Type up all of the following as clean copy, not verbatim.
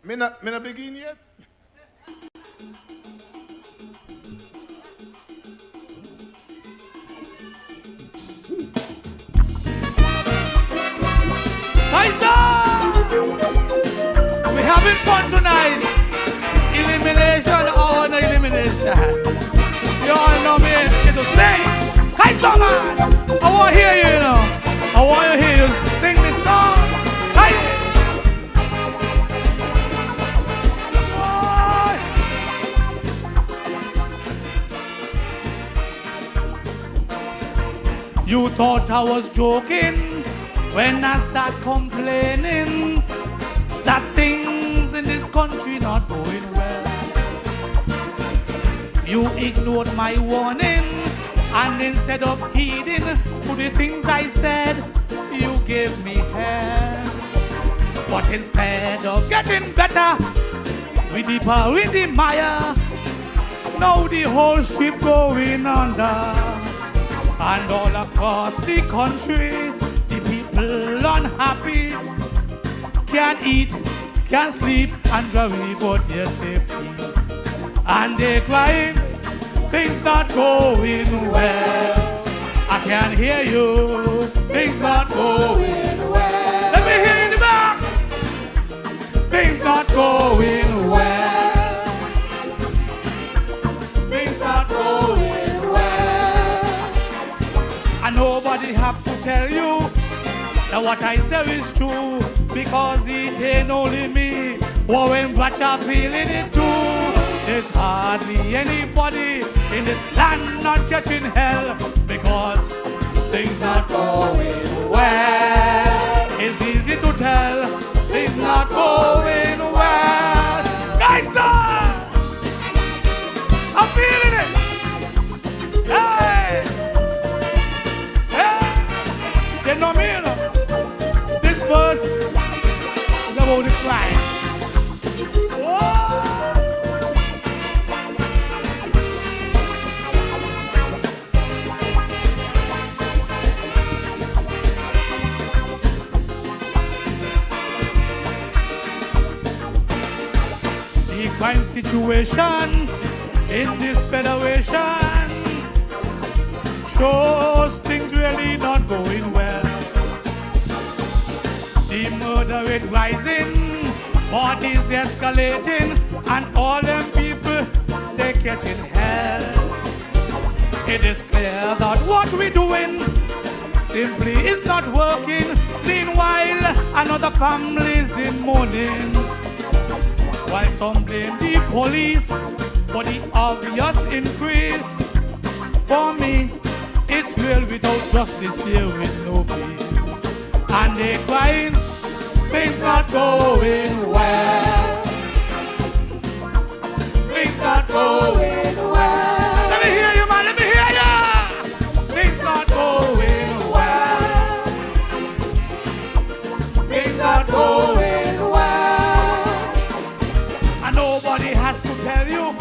Me not begin yet. Kaisa! We having fun tonight. Elimination or no elimination. You all know me. It'll sing. Kaisa, man! I want to hear you, you know. I want to hear you sing this song. Hey! You thought I was joking when I start complaining that things in this country not going well. You ignored my warning, and instead of heeding to the things I said, you gave me hell. But instead of getting better, we deeper in the mire. Now the whole ship going under. And all across the country, the people unhappy, can't eat, can't sleep, and worry about their safety. And they crying, things not going well. I can hear you, things not going well. Let me hear you in the back. Things not going well. Things not going well. And nobody have to tell you that what I say is true, because it ain't only me who when watch are feeling it too. There's hardly anybody in this land not catching hell, because things not going well. It's easy to tell things not going well. Guys, I'm feeling it. Hey! You know me, you know? This verse is about the crying. The crime situation in this federation shows things really not going well. The murder rate rising, bodies escalating, and all them people, they catching hell. It is clear that what we're doing simply is not working. Meanwhile, another family's in mourning, while some blame the police for the obvious increase. For me, it's real without justice, there is no peace. And they crying, things not going well. Things not going well. Let me hear you, man, let me hear you. Things not going well. Things not going well. And nobody has to tell you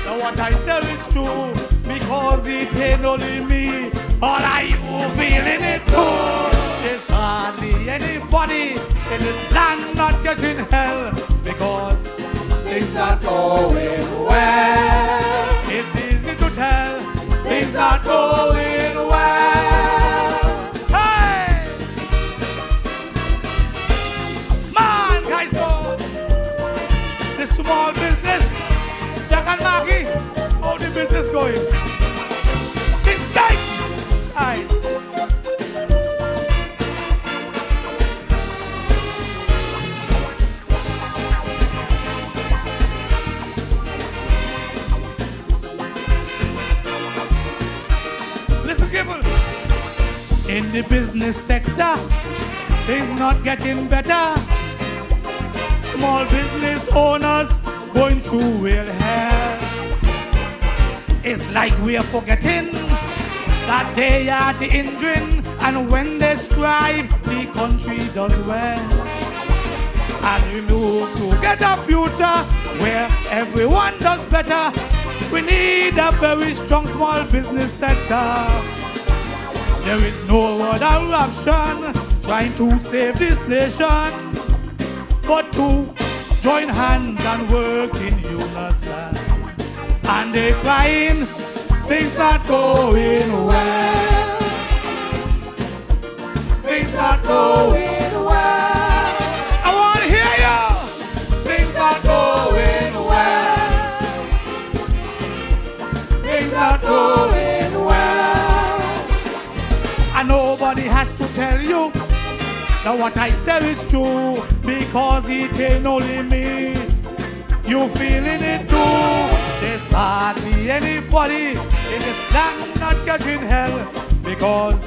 that what I say is true, because it ain't only me, all of you feeling it too. There's hardly anybody in this land not catching hell, because things not going well. It's easy to tell things not going well. Hey! Man, guys, so the small business, Jack and Maggie, how the business going? It's tight! Aye. Listen, people. In the business sector, things not getting better. Small business owners going through real hell. It's like we are forgetting that they are the engine, and when they strive, the country does well. As we move to get a future where everyone does better, we need a very strong small business sector. There is no other option trying to save this nation but to join hands and work in unison. And they crying, things not going well. Things not going well. I want to hear you. Things not going well. Things not going well. And nobody has to tell you that what I say is true, because it ain't only me. You feeling it too. There's hardly anybody in this land not catching hell, because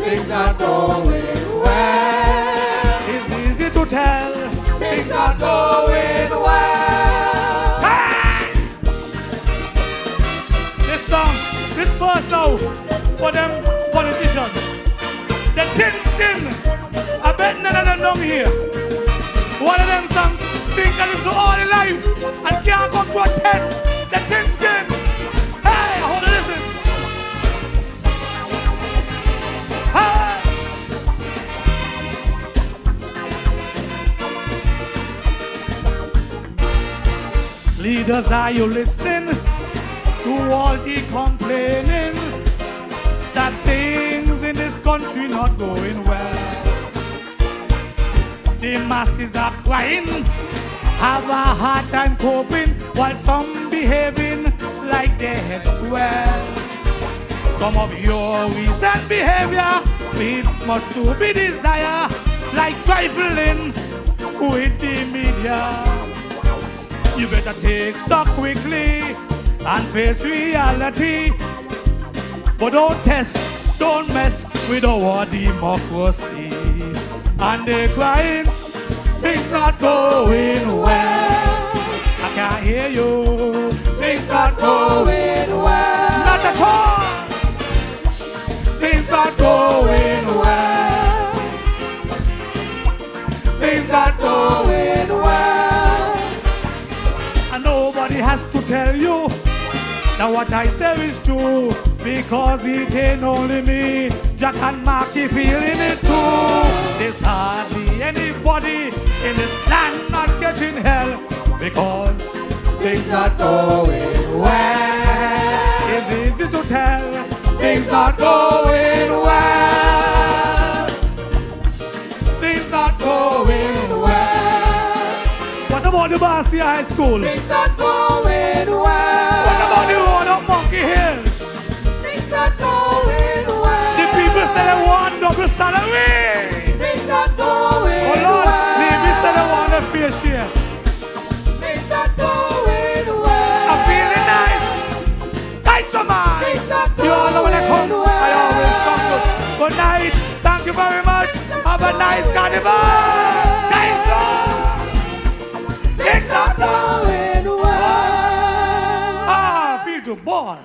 things not going well. It's easy to tell. Things not going well. Hey! This song, this verse now, for them politicians. The thin skin, I bet none of them down here. One of them songs sing to all the life and can't come to a tent. The thin skin. Hey, hold on, listen. Hey. Leaders, are you listening to all the complaining that things in this country not going well? The masses are crying, have a hard time coping, while some behaving like they head swell. Some of your recent behavior, we must to be desire, like trifling with the media. You better take stock quickly and face reality, but don't test, don't mess with our democracy. And they crying, things not going well. I can't hear you. Things not going well. Not at all. Things not going well. Things not going well. And nobody has to tell you that what I say is true, because it ain't only me. Jack and Marky feeling it too. There's hardly anybody in this land not catching hell, because things not going well. It's easy to tell. Things not going well. Things not going well. What about the Basti High School? Things not going well. What about the road up Monkey Hill? Things not going well. The people say they want double salary. Things not going Oh Lord, well. the people say they want a fair share. Things not going well. I'm feeling nice. Nice, man. Things not going You all know when I come, well. I always come good. Good night. Thank you very much. Have a nice carnival. Nice. Things not going well. Ah, feel the ball.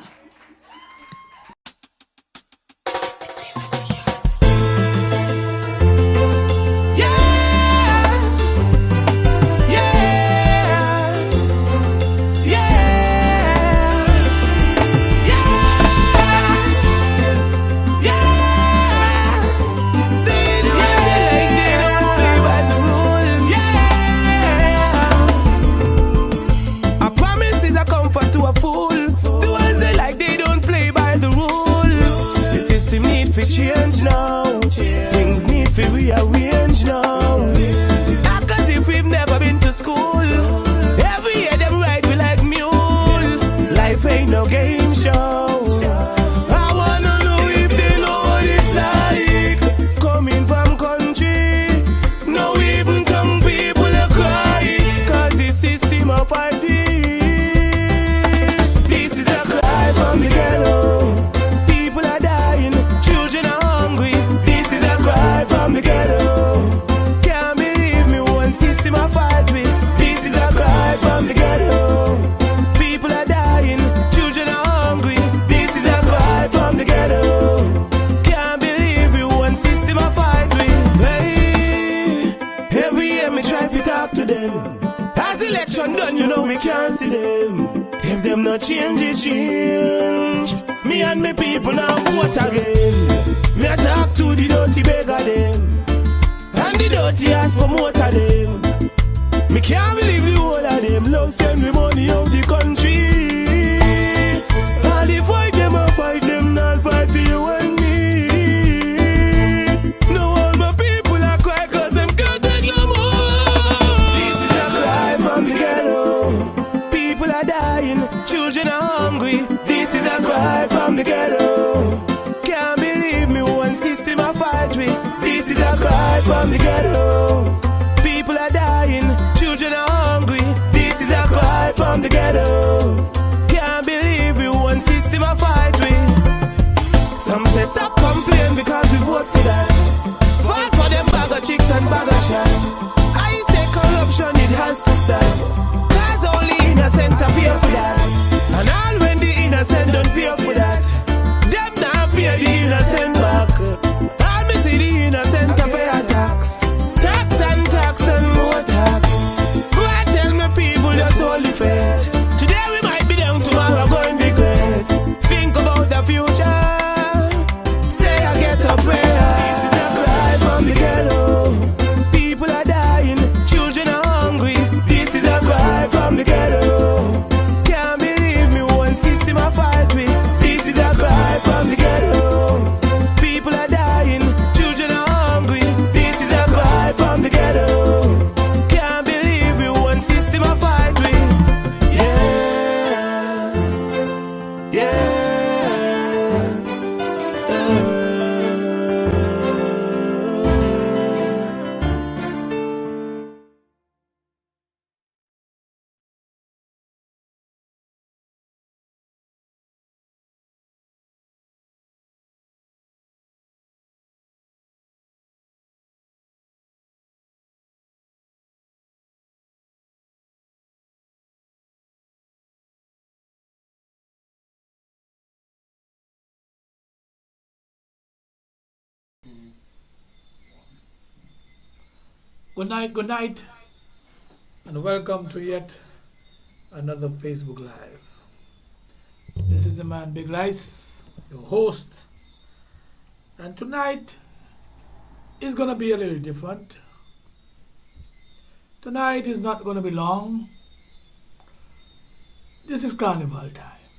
Change now, things need to rearrange now. Cause if we've never been to school, every year them ride we like mule. Life ain't no game show. I wanna know if they know what it's like coming from country. No even young people are crying, cause the system of IP. This is a cry from the ghetto. People are dying, children are hungry. This is a cry from the ghetto. Can't believe me, one system I fight with. This is a cry from the ghetto. People are dying, children are hungry. This is a cry from the ghetto. Can't believe me, one system I fight with. Hey, every year me try to talk to them. As election done, you know we can't see them. If them not change, it change. Me and me people now vote again. Me a talk to the dirty beggar them, and the dirty ass promoter them. Me can't believe the whole of them love send me money out the country. All the fight them, I fight them, not fight for you and me. No all my people are cry cause them can't take no more. This is a cry from the ghetto. People are dying, children are hungry. This is a cry from the ghetto. Can't believe me one system I fight with. This is a cry from the ghetto. People are dying, children are hungry. This is a cry from the ghetto. Can't believe we one system I fight with. Some say stop complain because we vote for that. Fight for them bag of chicks and bag of shot. I say corruption it has to stop. Cause only innocent are pay for that. And all when the innocent don't pay for that, them not pay the innocent back. All me see the innocent are pay a tax. Tax and tax and more tax. Who I tell me people just hold the faith. Today we might be down, tomorrow going to be great. Think about the future. Say I get a prayer. This is a cry from the ghetto. People are dying, children are hungry. This is a cry from the ghetto. Can't believe me one system I fight with. This is a cry from the ghetto. People are dying, children are hungry. This is a cry from the ghetto. Can't believe we one system I fight with. Yeah, yeah. Good night, and welcome to yet another Facebook Live. This is the man Big Lice, your host, and tonight is gonna be a little different. Tonight is not gonna be long. This is Carnival time,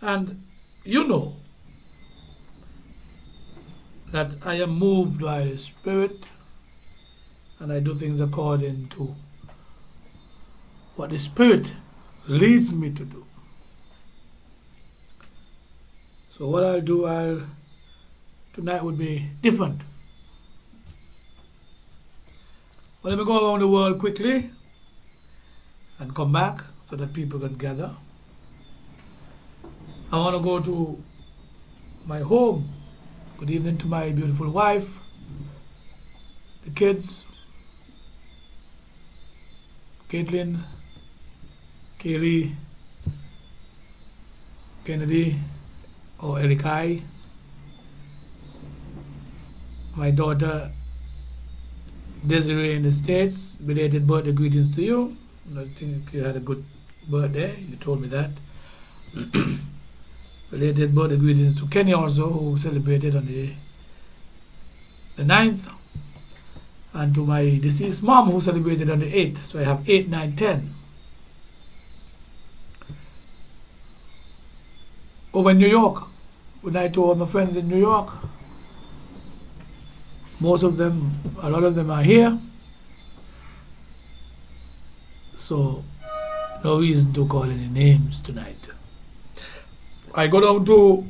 and you know that I am moved by the Spirit. And I do things according to what the Spirit leads me to do. So what I'll do, tonight would be different. Well, let me go around the world quickly and come back so that people can gather. I want to go to my home. Good evening to my beautiful wife, the kids, Caitlin, Kaylee, Kennedy, or Erikai, my daughter Desiree in the States. Belated birthday greetings to you. I think you had a good birthday, you told me that. Belated birthday greetings to Kenny also, who celebrated on the 9th. And to my deceased mom who celebrated on the 8th. So I have 8, 9, 10. Over in New York, good night to all my friends in New York. Most of them, a lot of them are here. So no reason to call any names tonight. I go down to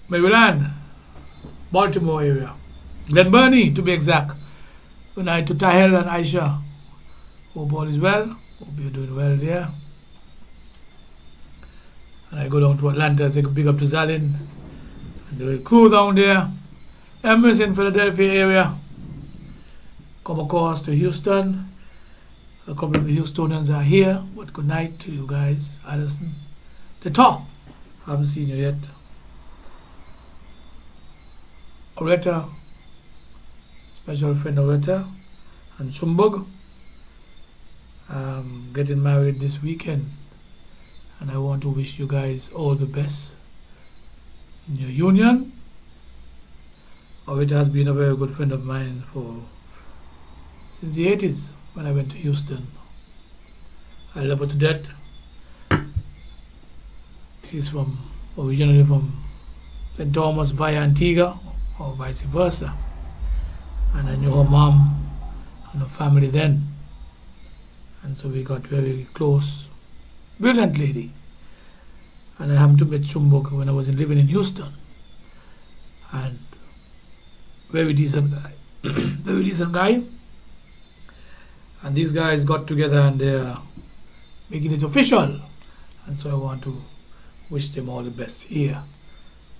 Maryland, Baltimore area, Glen Burnie to be exact. Good night to Tahel and Aisha. Hope all is well. Hope you're doing well there. And I go down to Atlanta, say a big up to Zalin and the crew down there. Emirates in Philadelphia area. Come across to Houston. A couple of Houstonians are here. But good night to you guys. Addison. The top. Haven't seen you yet. Oretta, special friend Oretta, and Chumbug. Getting married this weekend, and I want to wish you guys all the best in your union. Which has been a very good friend of mine since the 80s when I went to Houston. I love her to death. She's originally from St. Thomas via Antigua, or vice versa. And I knew her mom and her family then. And so we got very close. Brilliant lady. And I happened to meet Chumbok when I was living in Houston. And very decent guy. Very decent guy. And these guys got together and they're making it official. And so I want to wish them all the best here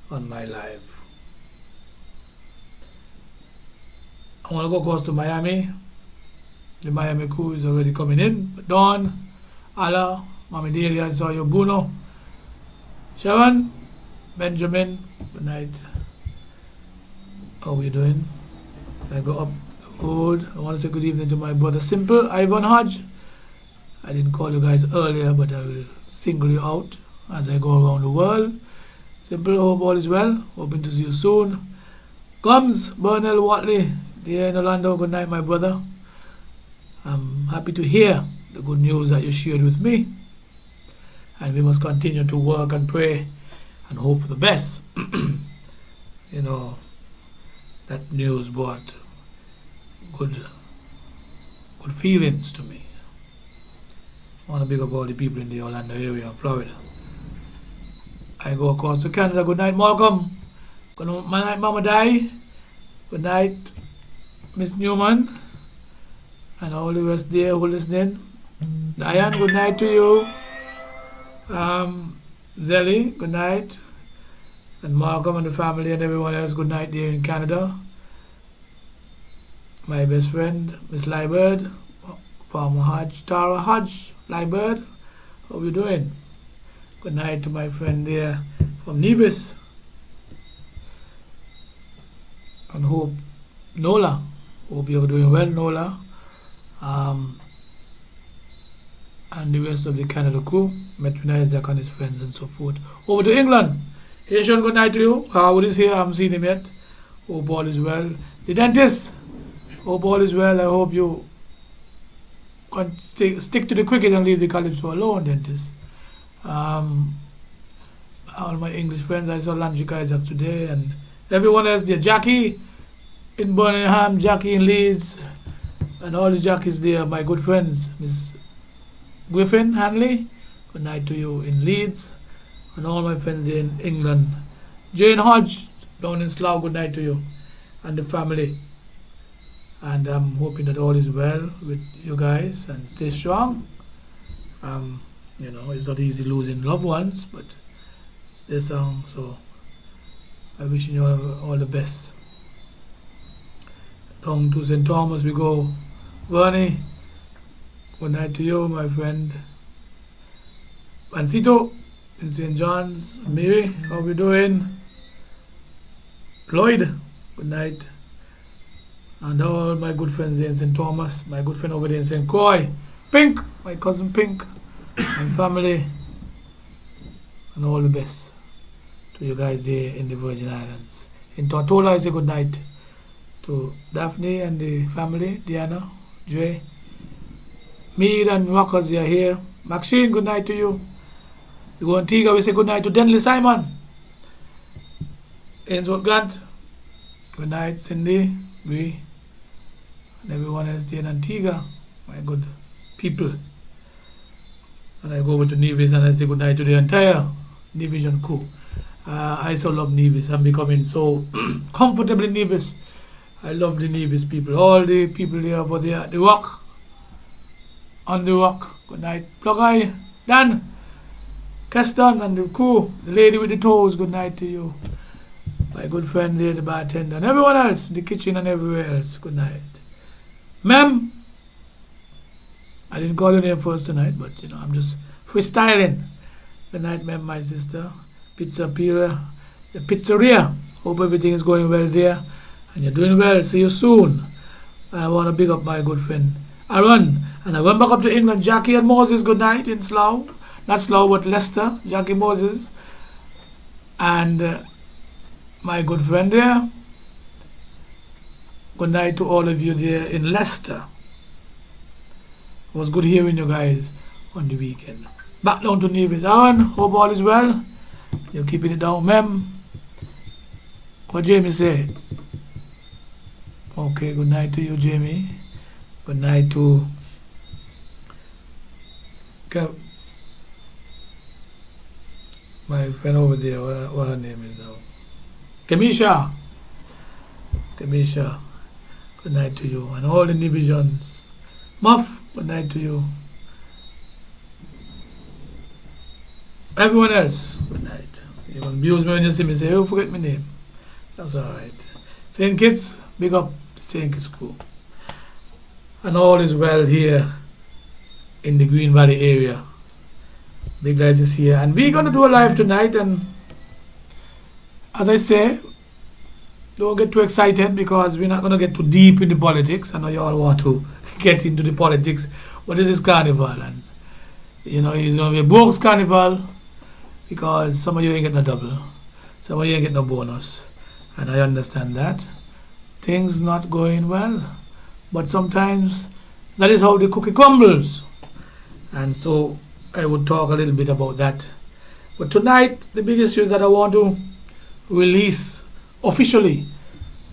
on my live. I want to go across to Miami. The Miami crew is already coming in. Dawn, Ala, Mami Delia, I saw you, Bruno, Sharon, Benjamin, good night. How are you doing? I go up the road. I want to say good evening to my brother Simple, Ivan Hodge. I didn't call you guys earlier, but I will single you out as I go around the world. Simple, hope all is well. Hoping to see you soon. Gums, Bernal Watley, there in Orlando. Good night, my brother. I'm happy to hear the good news that you shared with me. And we must continue to work and pray and hope for the best. You know, that news brought good feelings to me. I want to big up all the people in the Orlando area in Florida. I go across to Canada. Good night, Malcolm. Good night, Mama Di. Good night, Miss Newman. And all the rest there who listening. Diane, good night to you. Zelly, good night. And Malcolm and the family and everyone else, good night there in Canada. My best friend, Miss Liebird, Farmer Hodge, Tara Hodge, Liebird, how you doing? Good night to my friend there from Nevis. And hope Nola, hope you're doing well, Nola. And the rest of the Canada crew, Metro Isaac and his friends and so forth. Over to England. Haitian, good night to you. Howard is here, I haven't seen him yet. Hope all is well. The dentist, hope all is well. I hope you can stick to the cricket and leave the calypso alone, dentist. All my English friends, I saw Landry Isaac today, and everyone else there. Jackie in Birmingham, Jackie in Leeds, and all the Jackies there, my good friends. Miss Griffin Hanley, good night to you in Leeds, and all my friends here in England. Jane Hodge down in Slough, good night to you and the family. And I'm hoping that all is well with you guys and stay strong. You know, it's not easy losing loved ones, but stay strong. So I wish you all the best. Down to St. Thomas we go. Vernie, good night to you, my friend. Pancito in St. John's. Mary, how we doing? Lloyd, good night. And all my good friends there in St. Thomas, my good friend over there in St. Croix. Pink, my cousin Pink, and family. And all the best to you guys there in the Virgin Islands. In Tortola, I say good night to Daphne and the family, Diana, Jay. Mead and Rockers, they are here. Maxine, good night to you. You go Antigua, we say good night to Denley Simon. Ainsworth Grant, good night. Cindy, we, and everyone else there in Antigua, my good people. And I go over to Nevis and I say good night to the entire Nevision crew. I so love Nevis. I'm becoming so comfortable in Nevis. I love the Nevis people. All the people there over there. The Rock. On the Rock. Good night. Plug Eye. Dan. Keston and the crew. The lady with the toes. Good night to you. My good friend there, the bartender. And everyone else. The kitchen and everywhere else. Good night. Ma'am. I didn't call your name first tonight, but you know, I'm just freestyling. Good night, ma'am, my sister. Pizzeria. The pizzeria. Hope everything is going well there. And you're doing well. See you soon. And I want to big up my good friend Aaron. And I went back up to England. Jackie and Moses, good night in Slough. Not Slough, but Leicester. Jackie Moses. And my good friend there, Good night to all of you there in Leicester. It was good hearing you guys on the weekend. Back down to Nevis. Aaron, hope all is well. You're keeping it down, ma'am. What Jamie say? Okay, good night to you, Jamie. Good night to my friend over there. What her name is now? Kamisha. Kamisha. Good night to you. And all the divisions. Muff, good night to you. Everyone else, good night. You can abuse me when you see me say, oh, forget my name. That's alright. St. Kitts, big up St. Kitts crew. And all is well here in the Green Valley area. Big Lights is here. And we're going to do a live tonight. And as I say, don't get too excited because we're not going to get too deep in the politics. I know you all want to get into the politics. But this is Carnival. And, you know, it's going to be a bogus Carnival because some of you ain't getting a double. Some of you ain't getting no bonus. And I understand that. Things not going well. But sometimes that is how the cookie crumbles. And so I would talk a little bit about that. But tonight, the big issue is that I want to release officially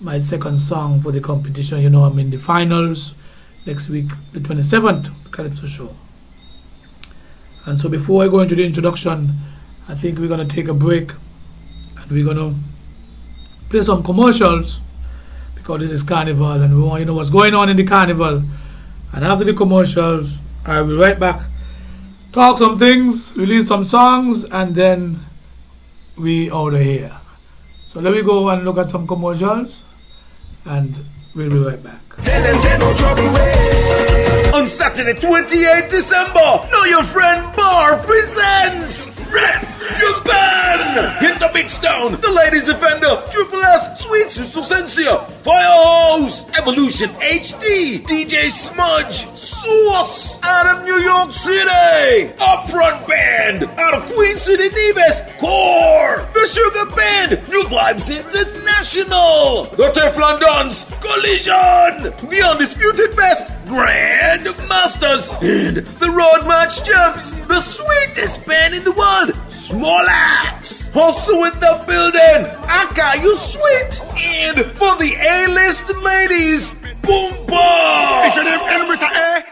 my second song for the competition. You know, I'm in the finals next week, the 27th, the Calypso Show. And so before I go into the introduction, I think we're going to take a break and we're going to play some commercials because this is Carnival and we want you to know what's going on in the Carnival. And after the commercials, I will be right back, talk some things, release some songs, and then we out of here. So let me go and look at some commercials and we'll be right back. On Saturday, 28th December, Know Your Friend Bar presents Rap Your Band! Hit the big stone, the Ladies Defender, Triple S, Sweet Sister Sensia, Firehouse, Evolution HD, DJ Smudge, Source, out of New York City, Upfront Band, out of Queen City, Nevis, Core, The Sugar Band, New Vibes International, The Teflon Dons, Collision, The Undisputed Best, Grand Masters, and the Road March Champs, the sweetest band in the world, Small Axe, also in the building, Aka, you sweet, and for the A-list ladies, Boomba! Is your name Elmita, eh?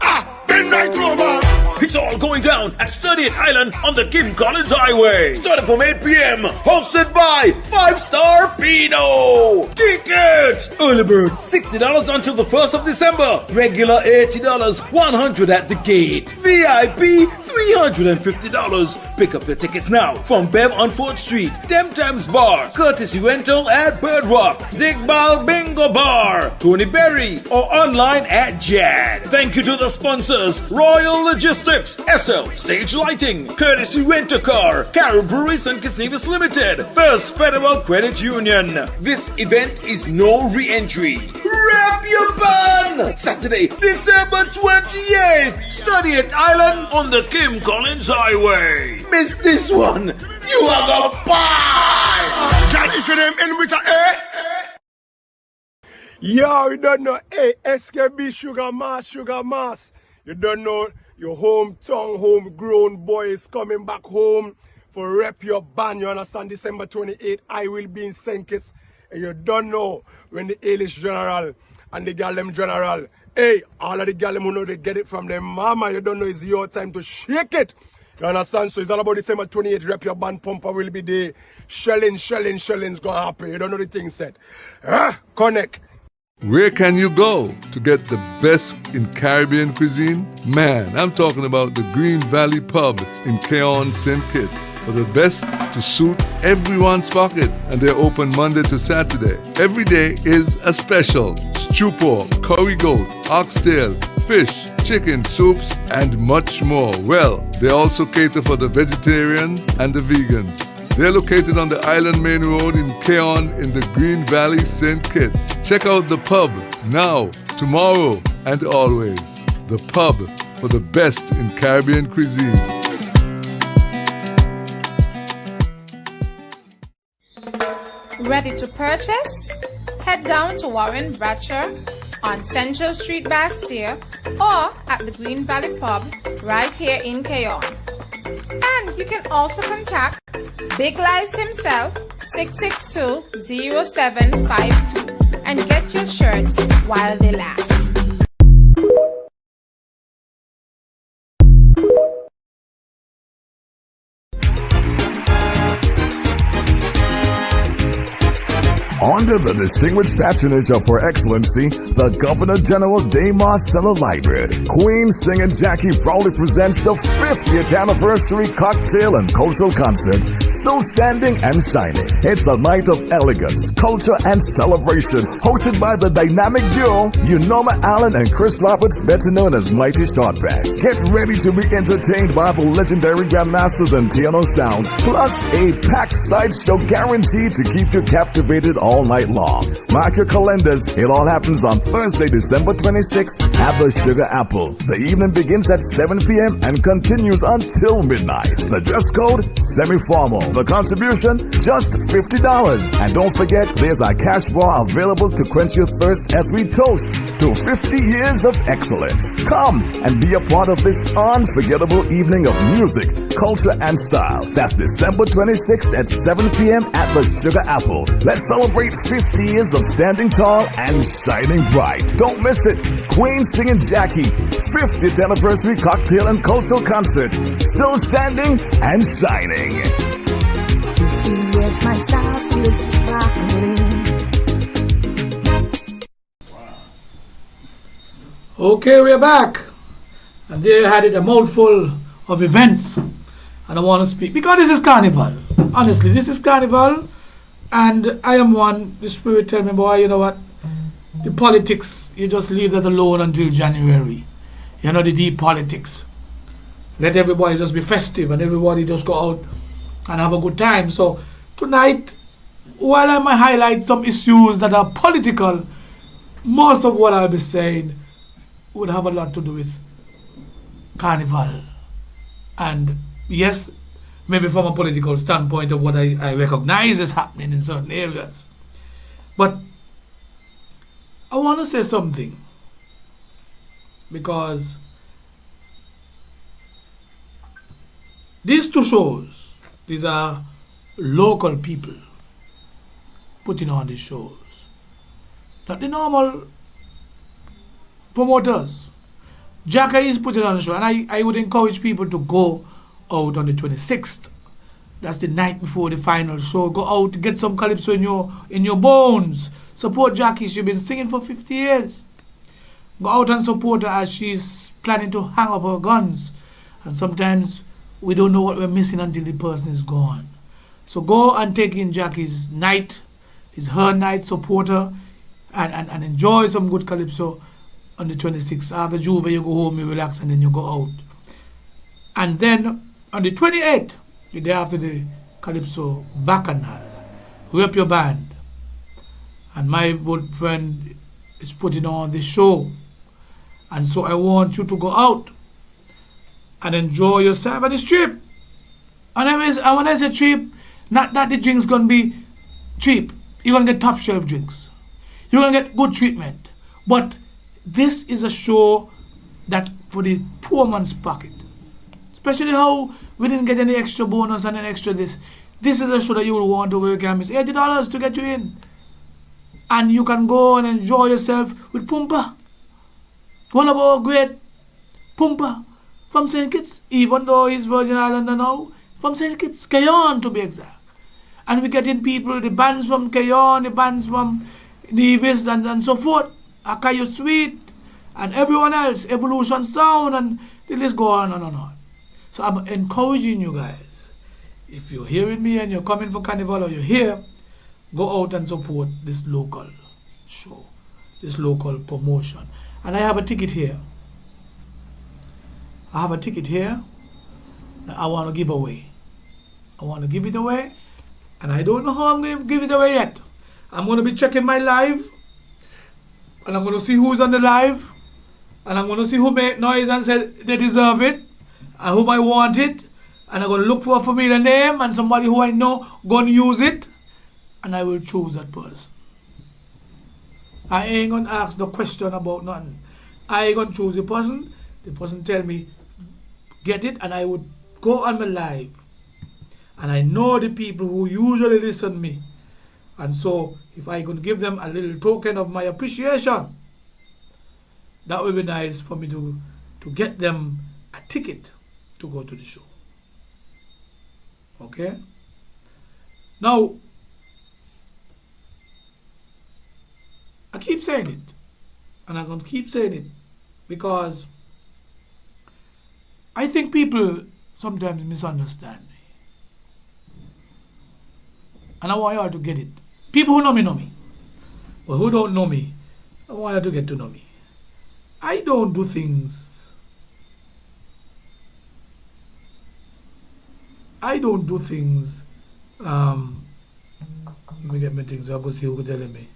Ah, Ben Night Rover! It's all going down at 30th Island on the Kim Collins Highway. Starting from 8 p.m. Hosted by 5-Star Pino. Tickets! Early bird $60 until the 1st of December. Regular $80, $100 at the gate. VIP $350. Pick up your tickets now from Bev on 4th Street, Dem Tams Bar, courtesy rental at Bird Rock, Zigbal Bingo Bar, Tony Berry, or online at Jad. Thank you to the sponsors, Royal Logistics, SL Stage Lighting, Courtesy Rent a Car, Carol Breweries and Casinos Limited, First Federal Credit Union. This event is no re-entry. Rap your band! Saturday, December 28th, 30th Island on the Kim Collins Highway. Miss this one, you are gonna buy! John, if your name end with a A? Yo, you don't know, hey, SKB Sugar Mass. You don't know your hometown, homegrown boys coming back home for Rep Your Band. You understand? December 28th, I will be in St. Kitts. And you don't know when the Eilish General and the Gallem General, hey, all of the Gallem who know they get it from their mama. You don't know it's your time to shake it. You understand? So it's all about December 28th, Rep Your Band Pumper will be there. Shelling's gonna happen. You don't know the thing said. Connect. Where can you go to get the best in Caribbean cuisine? Man, I'm talking about the Green Valley Pub in Keon, St. Kitts. For the best to suit everyone's pocket, and they're open Monday to Saturday. Every day is a special. Stew pork, curry goat, oxtail, fish, chicken, soups, and much more. Well, they also cater for the vegetarian and the vegans. They're located on the Island Main Road in Keon in the Green Valley, St. Kitts. Check out the pub now, tomorrow, and always. The pub for the best in Caribbean cuisine. Ready to purchase? head down to Warren Bratcher on Central Street, Bastille, or at the Green Valley Pub right here in Keyon. And you can also contact Big Lies himself, 662-0752, and get your shirts while they last. Under the distinguished patronage of Her Excellency, the Governor General de Marcella Library, Queen Singing Jackie proudly presents the 50th anniversary cocktail and cultural concert, still standing and shining. It's a night of elegance, culture, and celebration, hosted by the dynamic duo, Unoma Allen and Chris Roberts, better known as Mighty Shortbags. Get ready to be entertained by the legendary Grandmasters and Tiano Sounds, plus a packed sideshow guaranteed to keep you captivated all night long. Mark your calendars. It all happens on Thursday, December 26th at the Sugar Apple. The evening begins at 7 p.m. and continues until midnight. The dress code, semi-formal. The contribution, just $50. And don't forget, there's a cash bar available to quench your thirst as we toast to 50 years of excellence. Come and be a part of this unforgettable evening of music, culture, and style. That's December 26th at 7 p.m. at the Sugar Apple. Let's celebrate 50 years of standing tall and shining bright. Don't miss it. Queen Singing Jackie, 50th anniversary cocktail and cultural concert. Still standing and shining. 50 years, my style still sparkling. Okay, we're back. And there you had it, a mouthful of events. And I want to speak, because this is Carnival. Honestly, this is Carnival. And I am one, the spirit tell me, boy, you know what? The politics, you just leave that alone until January. You know, the deep politics. Let everybody just be festive and everybody just go out and have a good time. So tonight, while I might highlight some issues that are political, most of what I'll be saying would have a lot to do with Carnival. And yes, maybe from a political standpoint of what I recognize is happening in certain areas. But I want to say something, because these two shows, these are local people putting on these shows, not the normal promoters. Jacka is putting on the show, and I would encourage people to go out on the 26th. That's the night before the final show. Go out, get some calypso in your bones. Support Jackie. She's been singing for 50 years. Go out and support her as she's planning to hang up her guns. And sometimes we don't know what we're missing until the person is gone. So go and take in Jackie's night. It's her night. Support her and enjoy some good calypso on the 26th. After Juve, you go home, you relax, and then you go out. And then on the 28th, the day after the Calypso Bacchanal, rep your band. And my good friend is putting on this show. And so I want you to go out and enjoy yourself. And it's cheap. And when I say cheap, not that the drinks going to be cheap. You're going to get top shelf drinks. You're going to get good treatment. But this is a show that for the poor man's pocket. Especially how we didn't get any extra bonus and an extra this. This is a show that you will want to work and miss $80 to get you in. And you can go and enjoy yourself with Pumpa. One of our great Pumpa from St. Kitts. Even though he's Virgin Islander now, from St. Kitts, Keyon to be exact. And we get in people, the bands from Keyon, the bands from Nevis and so forth. Akayo Sweet and everyone else, Evolution Sound, and the list go on and on and on. So I'm encouraging you guys, if you're hearing me and you're coming for Carnival or you're here, go out and support this local show, this local promotion. And I have a ticket here. I have a ticket here that I want to give away. I want to give it away, and I don't know how I'm going to give it away yet. I'm going to be checking my live, and I'm going to see who's on the live, and I'm going to see who made noise and said they deserve it, and whom I want it, and I'm going to look for a familiar name and somebody who I know going to use it, and I will choose that person. I ain't gonna ask the question about nothing. I gonna choose the person tell me, get it, and I would go on my live. And I know the people who usually listen to me. And so, if I could give them a little token of my appreciation, that would be nice for me to get them a ticket to go to the show. Okay? Now, I keep saying it, and I'm going to keep saying it, because I think people sometimes misunderstand me. And I want you all to get it. People who know me. But who don't know me, I want you to get to know me. I don't do things. Let me get my things. I'll go see who could tell me.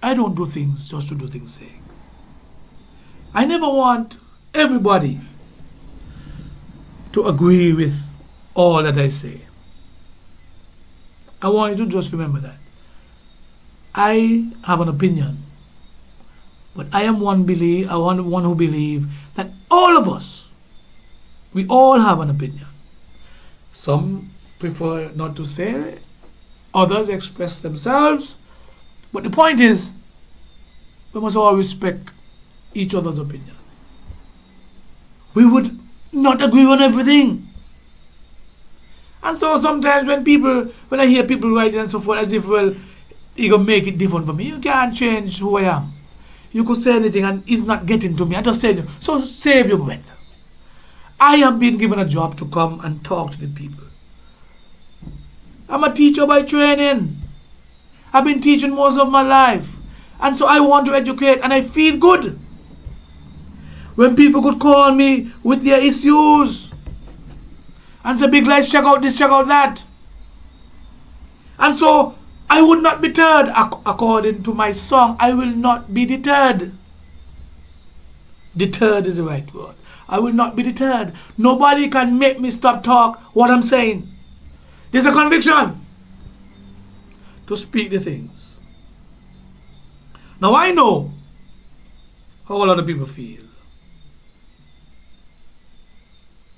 I don't do things just to do things' sake. I never want everybody to agree with all that I say. I want you to just remember that. I have an opinion, but I am one who believes that all of us, we all have an opinion. Some prefer not to say, others express themselves, but the point is, we must all respect each other's opinion. We would not agree on everything. And so sometimes when I hear people writing and so forth, as if, well, you gonna make it different for me. You can't change who I am. You could say anything and it's not getting to me. I just say it. So save your breath. I have been given a job to come and talk to the people. I'm a teacher by training. I've been teaching most of my life. And so I want to educate, and I feel good when people could call me with their issues and say, big lights, check out this, check out that. And so I would not be deterred. According to my song, I will not be deterred. Deterred is the right word. I will not be deterred. Nobody can make me stop talk what I'm saying. There's a conviction to speak the things. Now I know how a lot of people feel.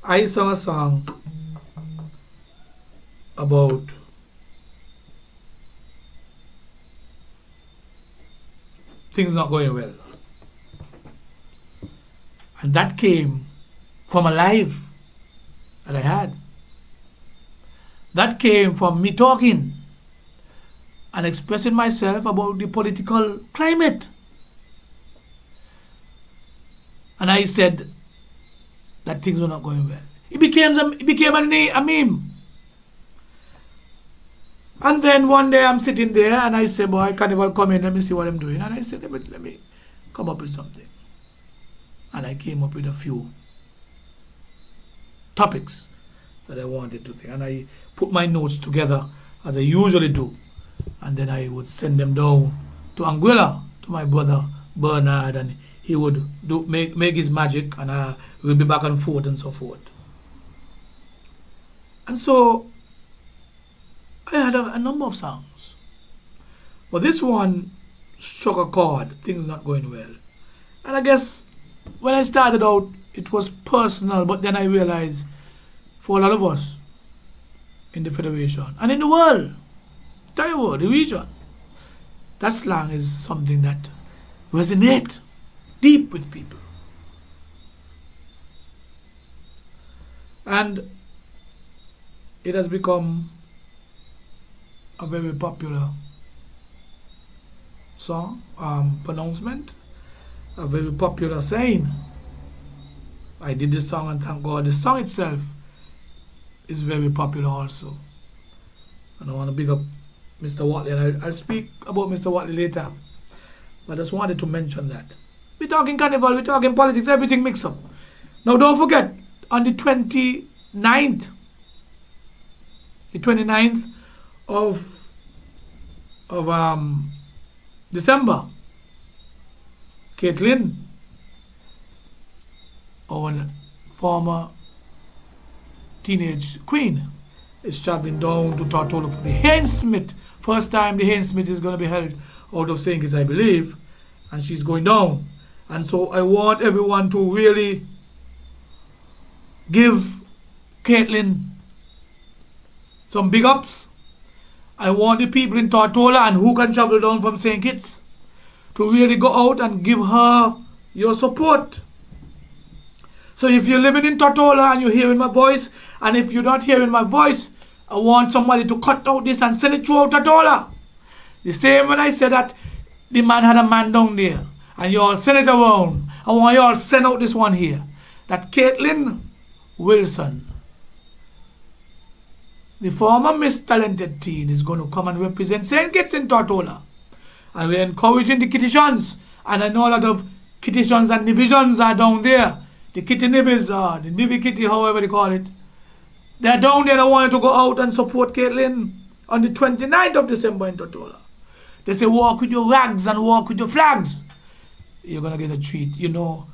I sang a song about things not going well. And that came from a live that I had. That came from me talking and expressing myself about the political climate. And I said that things were not going well. It became a meme. And then one day I'm sitting there and I said, boy, Carnival, come in, let me see what I'm doing. And I said, let me come up with something. And I came up with a few topics that I wanted to think. And I put my notes together as I usually do. And then I would send them down to Anguilla, to my brother Bernard, and he would make his magic, and we'll be back and forth and so forth. And so I had a number of songs. But this one struck a chord, things not going well. And I guess when I started out, it was personal, but then I realized for a lot of us in the Federation and in the world, entire world, the region, that slang is something that resonates deep with people. And it has become a very popular song, pronouncement, a very popular saying. I did this song and thank God. The song itself is very popular also. And I want to big up Mr. Watley, and I'll speak about Mr. Watley later. But I just wanted to mention that. We're talking Carnival, we're talking politics, everything mixed up. Now don't forget, on the 29th of December, Caitlin, our former teenage queen, is traveling down to Tortola for the Hainsmith. First time the Hainsmith is going to be held out of St. Kitts, I believe. And she's going down. And so I want everyone to really give Caitlin some big ups. I want the people in Tortola and who can travel down from St. Kitts to really go out and give her your support. So if you're living in Tortola and you're hearing my voice, and if you're not hearing my voice, I want somebody to cut out this and send it throughout Tortola. The same when I said that the man had a man down there, and you all send it around. I want you all send out this one here, that Caitlin Wilson, the former Miss Talented teen, is going to come and represent St. Kitts in Tortola. And we're encouraging the Kittitians, and I know a lot of Kittitians and Nivisions are down there. The Kitty Nivis, the Nivi Kitty, however they call it. They're down there and I want you to go out and support Caitlin on the 29th of December in Tortola. They say walk with your rags and walk with your flags. You're going to get a treat. You know,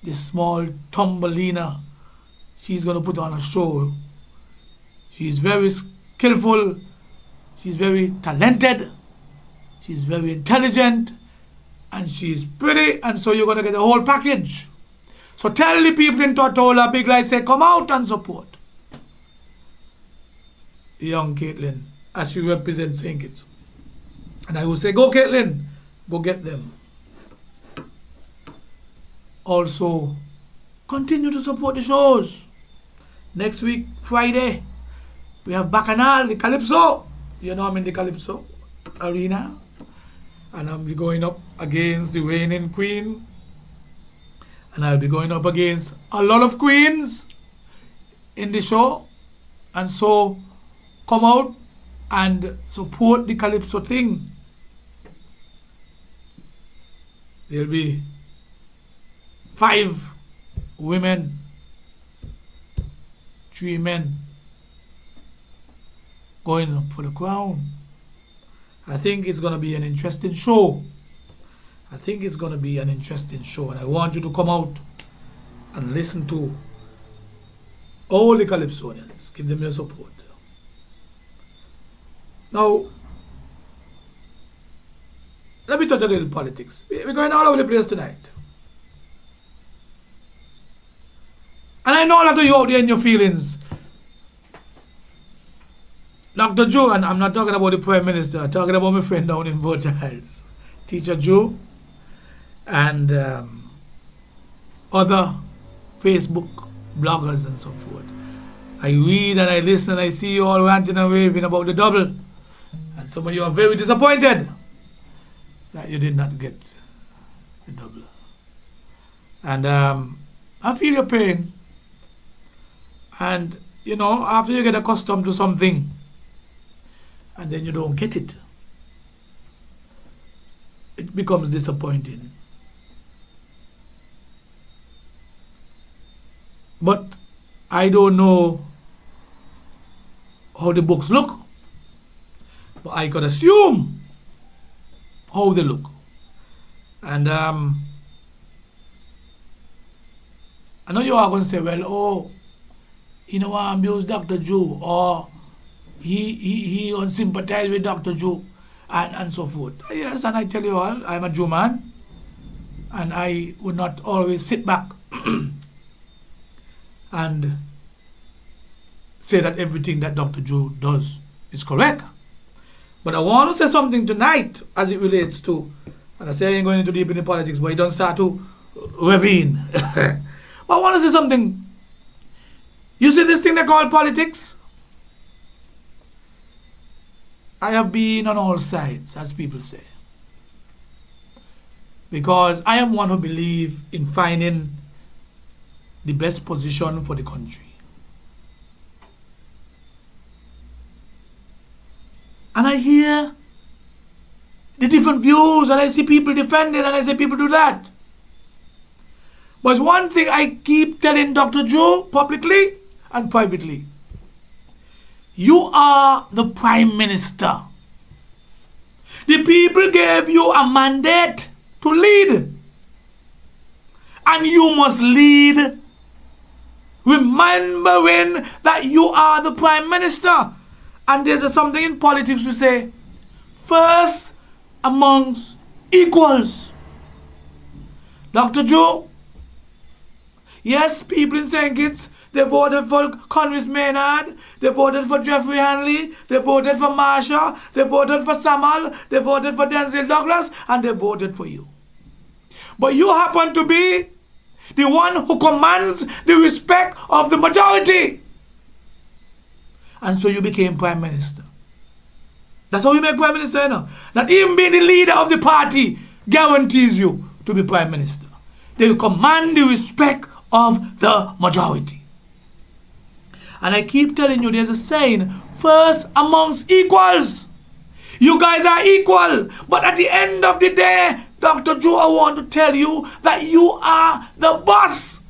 this small Thumbelina, she's going to put on a show. She's very skillful. She's very talented. She's very intelligent. And she's pretty. And so you're going to get the whole package. So tell the people in Tortola, Big Light say, come out and support young Caitlin as she represents St. Kitts. And I will say, go Caitlin, go get them. Also, continue to support the shows. Next week, Friday, we have Bacchanal, the Calypso. You know I'm in the Calypso arena. And I'll be going up against the reigning queen. And I'll be going up against a lot of queens in the show. And so, come out and support the Calypso thing. There'll be 5 women, 3 men going up for the crown. I think it's going to be an interesting show. And I want you to come out and listen to all the Calypsonians. Give them your support. Now, let me touch a little politics. We're going all over the place tonight. And I know a lot of you out there in your feelings. Dr. Joe, and I'm not talking about the Prime Minister, I'm talking about my friend down in Vortiles, Teacher Joe, and other Facebook bloggers and so forth. I read and I listen and I see you all ranting and raving about the double. And some of you are very disappointed that you did not get the double. And I feel your pain. And, you know, after you get accustomed to something and then you don't get it, it becomes disappointing. But I don't know how the books look, but I could assume how they look. And I know you are going to say, well, oh, you know, I abuse Dr. Joe, or he unsympathized with Dr. Joe, and so forth. Yes, and I tell you all, I'm a Jew man, and I would not always sit back and say that everything that Dr. Joe does is correct. But I want to say something tonight as it relates to, and I say I ain't going into deep in the politics, but it don't start to ravine. But I want to say something. You see this thing they call politics? I have been on all sides, as people say. Because I am one who believes in finding the best position for the country. And I hear the different views, and I see people defend it, and I see people do that. But one thing I keep telling Dr. Joe publicly and privately: you are the Prime Minister. The people gave you a mandate to lead. And you must lead remembering that you are the Prime Minister. And there's something in politics we say, first amongst equals. Dr. Joe, yes, people in St. Kitts, they voted for Convis Maynard, they voted for Jeffrey Hanley, they voted for Marsha, they voted for Samal, they voted for Denzel Douglas, and they voted for you. But you happen to be the one who commands the respect of the majority. And so you became Prime Minister. That's how you make Prime Minister, you know. Not even being the leader of the party guarantees you to be Prime Minister. They command the respect of the majority. And I keep telling you, there's a saying, first amongst equals. You guys are equal. But at the end of the day, Dr. Joe, I want to tell you that you are the boss.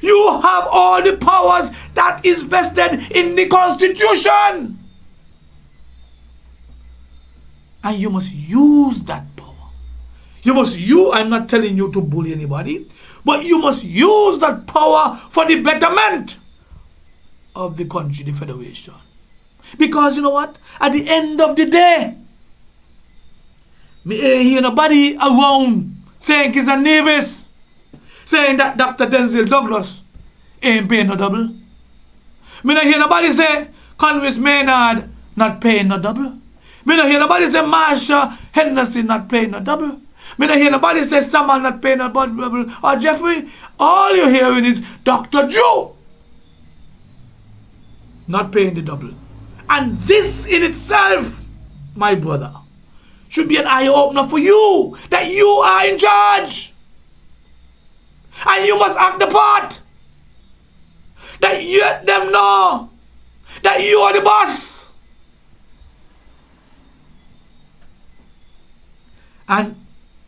You have all the powers that is vested in the Constitution. And you must use that power. I'm not telling you to bully anybody, but you must use that power for the betterment of the country, the Federation. Because you know what? At the end of the day, me ain't hear nobody around saying Kitts and Nevis, saying that Dr. Denzel Douglas ain't paying no double. Me not hear nobody say Convis Maynard not paying no double. Me not hear nobody say Marsha Henderson not paying no double. Me not hear nobody say Samal not paying no double or Jeffrey. All you're hearing is Dr. Joe not paying the double. And this in itself, my brother, should be an eye-opener for you, that you are in charge. And you must act the part. That you let them know that you are the boss. And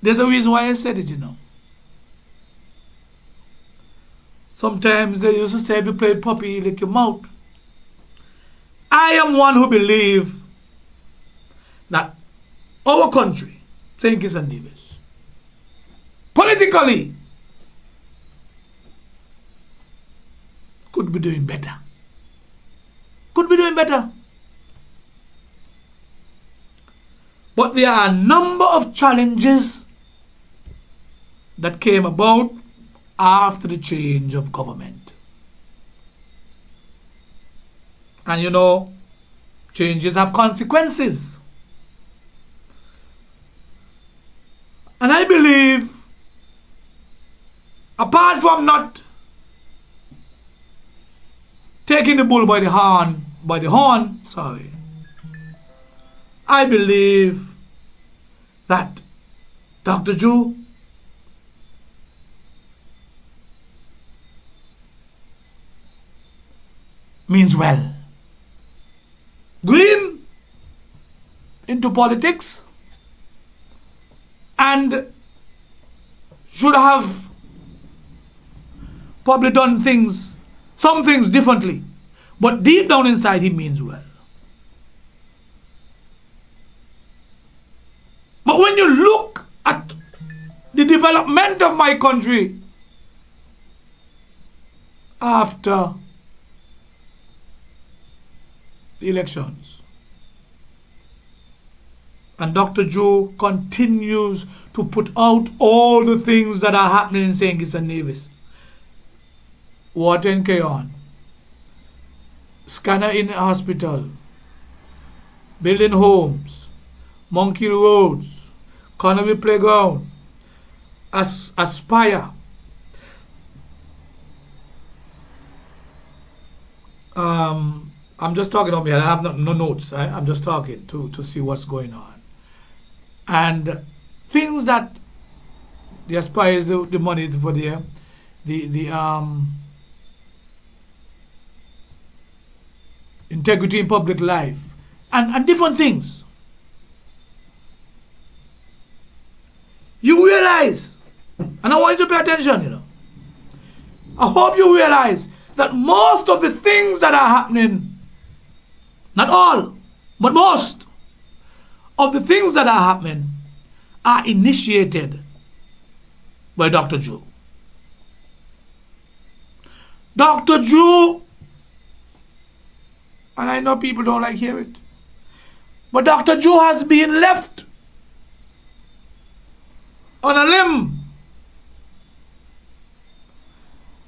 there's a reason why I said it, you know. Sometimes they used to say, if you play puppy, you lick your mouth. I am one who believes that our country, St. Kitts and Nevis, politically, could be doing better. Could be doing better. But there are a number of challenges that came about after the change of government. And you know, changes have consequences. And I believe, apart from not taking the bull by the horn, I believe that Dr. Joe means well. Green into politics and should have probably done some things differently. But deep down inside, he means well. But when you look at the development of my country after the elections, and Dr. Joe continues to put out all the things that are happening in St. Kitts and Nevis. Water in Keon, scanner in hospital, building homes, Monkey Roads, Carnival Playground, Aspire, I'm just talking on me. I have no notes. I'm just talking to see what's going on. And things that the Aspire is the money for the integrity in public life and different things. You realize, and I want you to pay attention, you know. I hope you realize that most of the things that are happening, not all, but most of the things that are happening are initiated by Dr. Joe. Dr. Drew, and I know people don't like hear it, but Dr. Drew has been left on a limb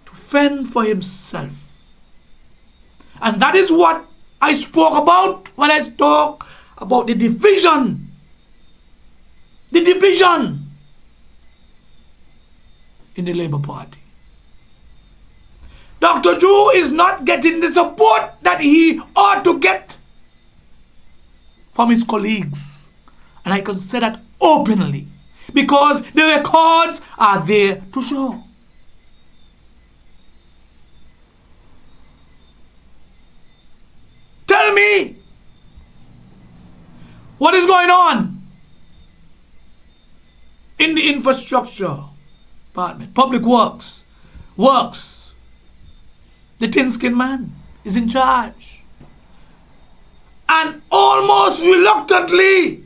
to fend for himself. And that is what I spoke about when I spoke about the division. The division in the Labour Party. Dr. Drew is not getting the support that he ought to get from his colleagues. And I can say that openly because the records are there to show. Tell me what is going on in the infrastructure department, public works. The thin-skinned man is in charge. And almost reluctantly,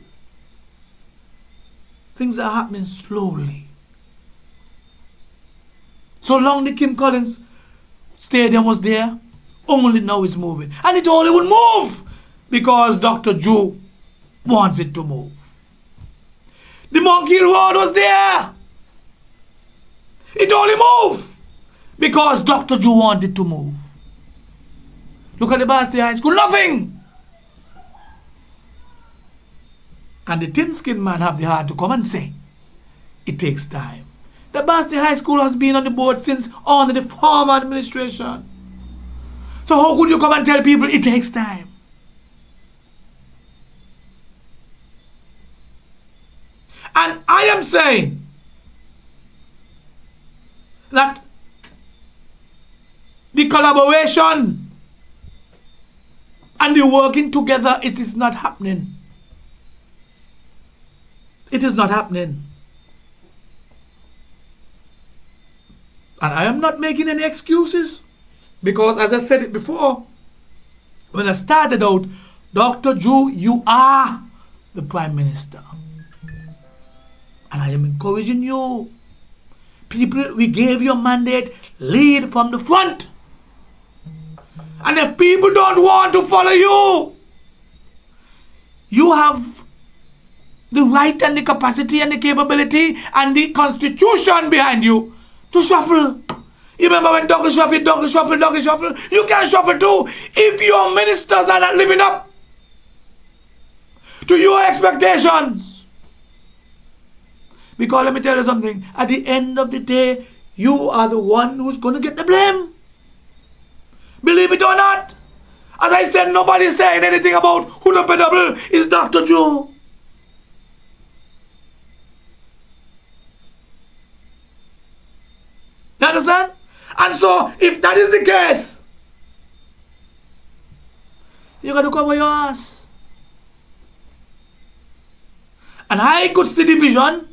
things are happening slowly. So long the Kim Collins Stadium was there, only now it's moving. And it only would move because Dr. Drew wants it to move. The Monkey Road was there. It only moved because Dr. Drew wanted to move. Look at the Basti High School, nothing. And the thin-skinned man have the heart to come and say, it takes time. The Basti High School has been on the board since under the former administration. So how could you come and tell people it takes time? And I am saying that the collaboration and the working together, it is not happening. It is not happening. And I am not making any excuses because, as I said it before, when I started out, Dr. Drew, you are the Prime Minister. And I am encouraging you. People, we gave you a mandate, lead from the front. And if people don't want to follow you, you have the right and the capacity and the capability and the constitution behind you to shuffle. You remember when Doggy shuffle, you can shuffle too if your ministers are not living up to your expectations. Because let me tell you something, at the end of the day, you are the one who's going to get the blame. Believe it or not. As I said, nobody saying anything about who the pedal is Dr. Drew. You understand? And so, if that is the case, you got to cover your ass. And I could see the vision.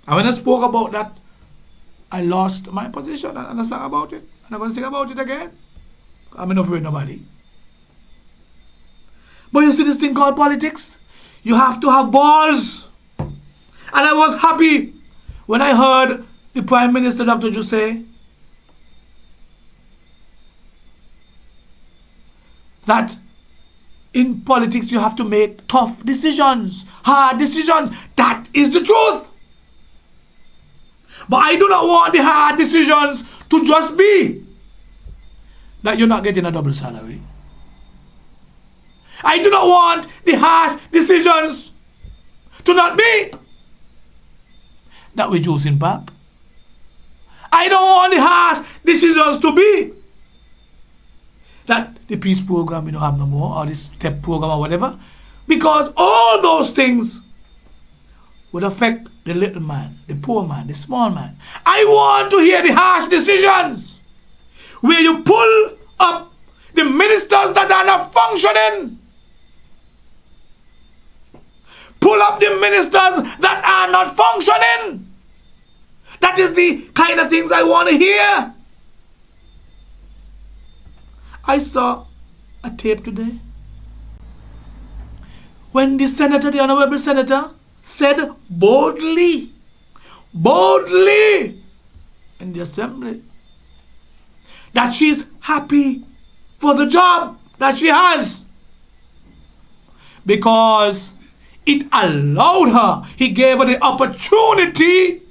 And when I spoke about that, I lost my position and I sang about it. And I'm going to sing about it again. I'm not afraid of nobody. But you see this thing called politics? You have to have balls. And I was happy when I heard the Prime Minister, Dr. Drew, say that in politics you have to make tough decisions, hard decisions. That is the truth. But I do not want the hard decisions to just be that you're not getting a double salary. I do not want the harsh decisions to not be that we're juicing pap. I don't want the harsh decisions to be that the peace program we don't have no more, or the step program or whatever, because all those things would affect the little man, the poor man, the small man. I want to hear the harsh decisions where you pull up the ministers that are not functioning. Pull up the ministers that are not functioning. That is the kind of things I want to hear. I saw a tape today when the senator, the honorable senator, said boldly in the assembly that she's happy for the job that she has. Because it allowed her, he gave her the opportunity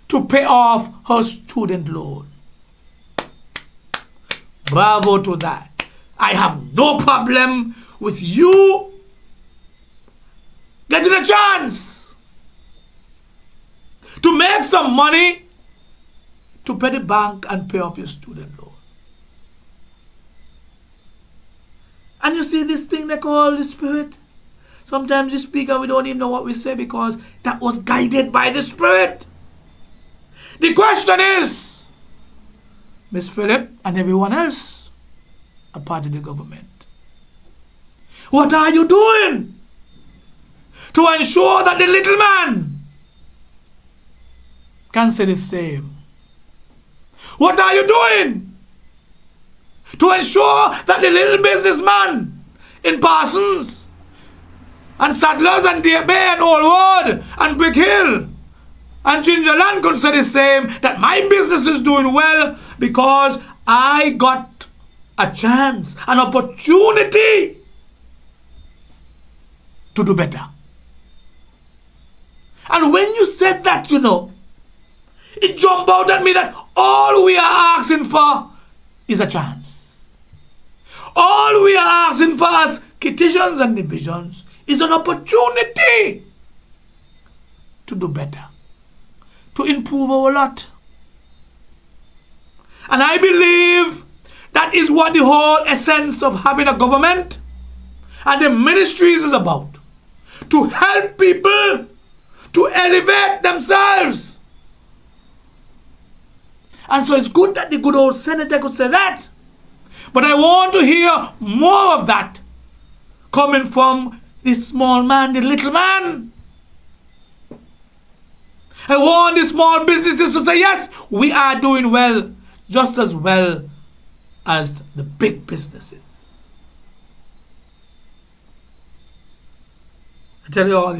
to pay off her student loan. Bravo to that. I have no problem with you getting a chance to make some money to pay the bank and pay off your student loan. And you see this thing they call the Spirit? Sometimes we speak and we don't even know what we say because that was guided by the Spirit. The question is, Miss Phillip and everyone else, a part of the government, what are you doing to ensure that the little man can say the same? What are you doing to ensure that the little businessman in Parsons and Sadlers and Deer Bay and Old Road and Brick Hill and Gingerland could say the same, that my business is doing well because I got a chance, an opportunity to do better. And when you said that, it jumped out at me that all we are asking for is a chance. All we are asking for as Kittitians and divisions is an opportunity to do better, to improve our lot. And I believe that is what the whole essence of having a government and the ministries is about. To help people to elevate themselves. And so it's good that the good old senator could say that. But I want to hear more of that coming from the small man, the little man. I want the small businesses to say, yes, we are doing well, just as well as the big businesses. I tell you all,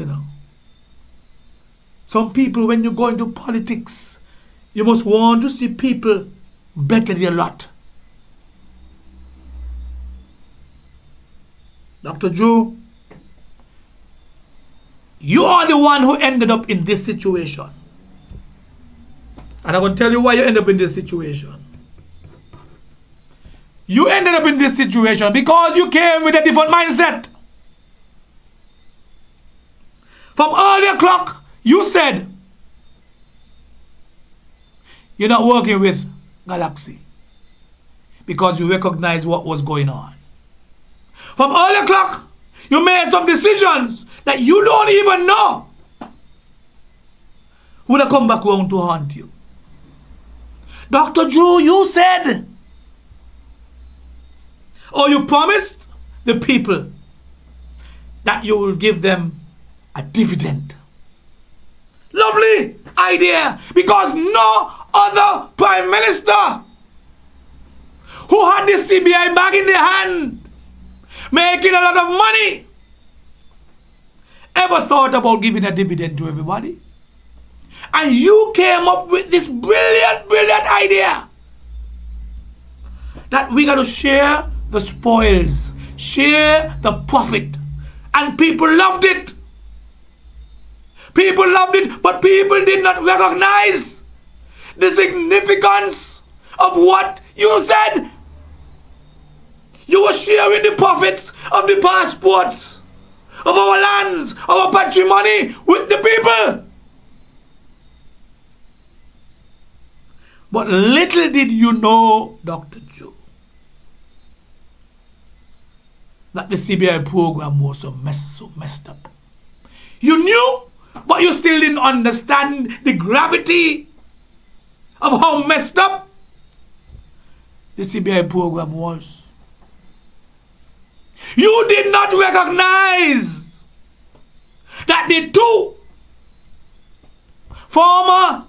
some people, when you go into politics, you must want to see people better their lot. Dr. Drew, you are the one who ended up in this situation. And I'm going to tell you why you ended up in this situation. You ended up in this situation because you came with a different mindset. From early o'clock, you said you're not working with Galaxy because you recognize what was going on. From early o'clock, you made some decisions that you don't even know would have come back around to haunt you. Dr. Drew, you said, or you promised the people that you will give them a dividend. Lovely idea, because no other prime minister who had the CBI bag in their hand, making a lot of money, ever thought about giving a dividend to everybody. And you came up with this brilliant idea that we got to share the spoils, share the profit. And people loved it. People loved it, but people did not recognize the significance of what you said. You were sharing the profits of the passports, of our lands, our patrimony with the people. But little did you know, Dr. Joe, that the CBI program was so messed up. You knew, but you still didn't understand the gravity of how messed up the CBI program was. You did not recognize that the two former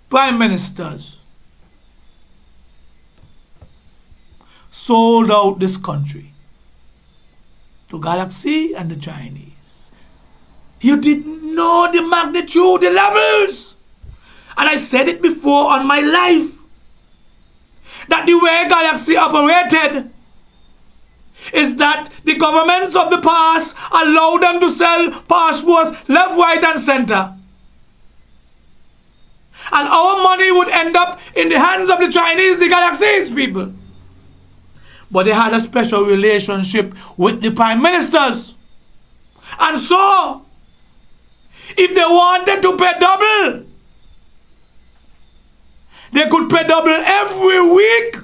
prime ministers sold out this country to Galaxy and the Chinese. You didn't know the magnitude, the levels. And I said it before on my life, that the way Galaxy operated is that the governments of the past allowed them to sell passports left, right, and center. And our money would end up in the hands of the Chinese, the Galaxies people. But they had a special relationship with the prime ministers. And so, if they wanted to pay double, they could pay double every week,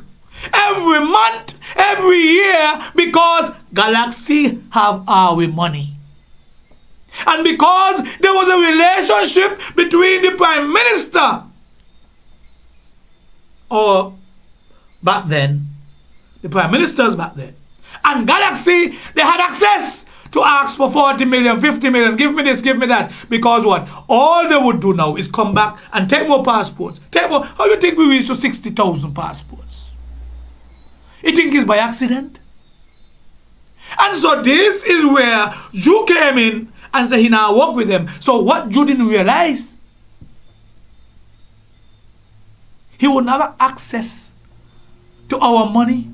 every month, every year, because Galaxy have our money. And because there was a relationship between the prime minister, or back then, the prime ministers back then, and Galaxy, they had access to ask for 40 million, 50 million, give me this, give me that. Because what? All they would do now is come back and take more passports. Take more. How do you think we reached to 60,000 passports? You think it's by accident? And so this is where you came in and said he now work with them. So what you didn't realize, he would never have access to our money.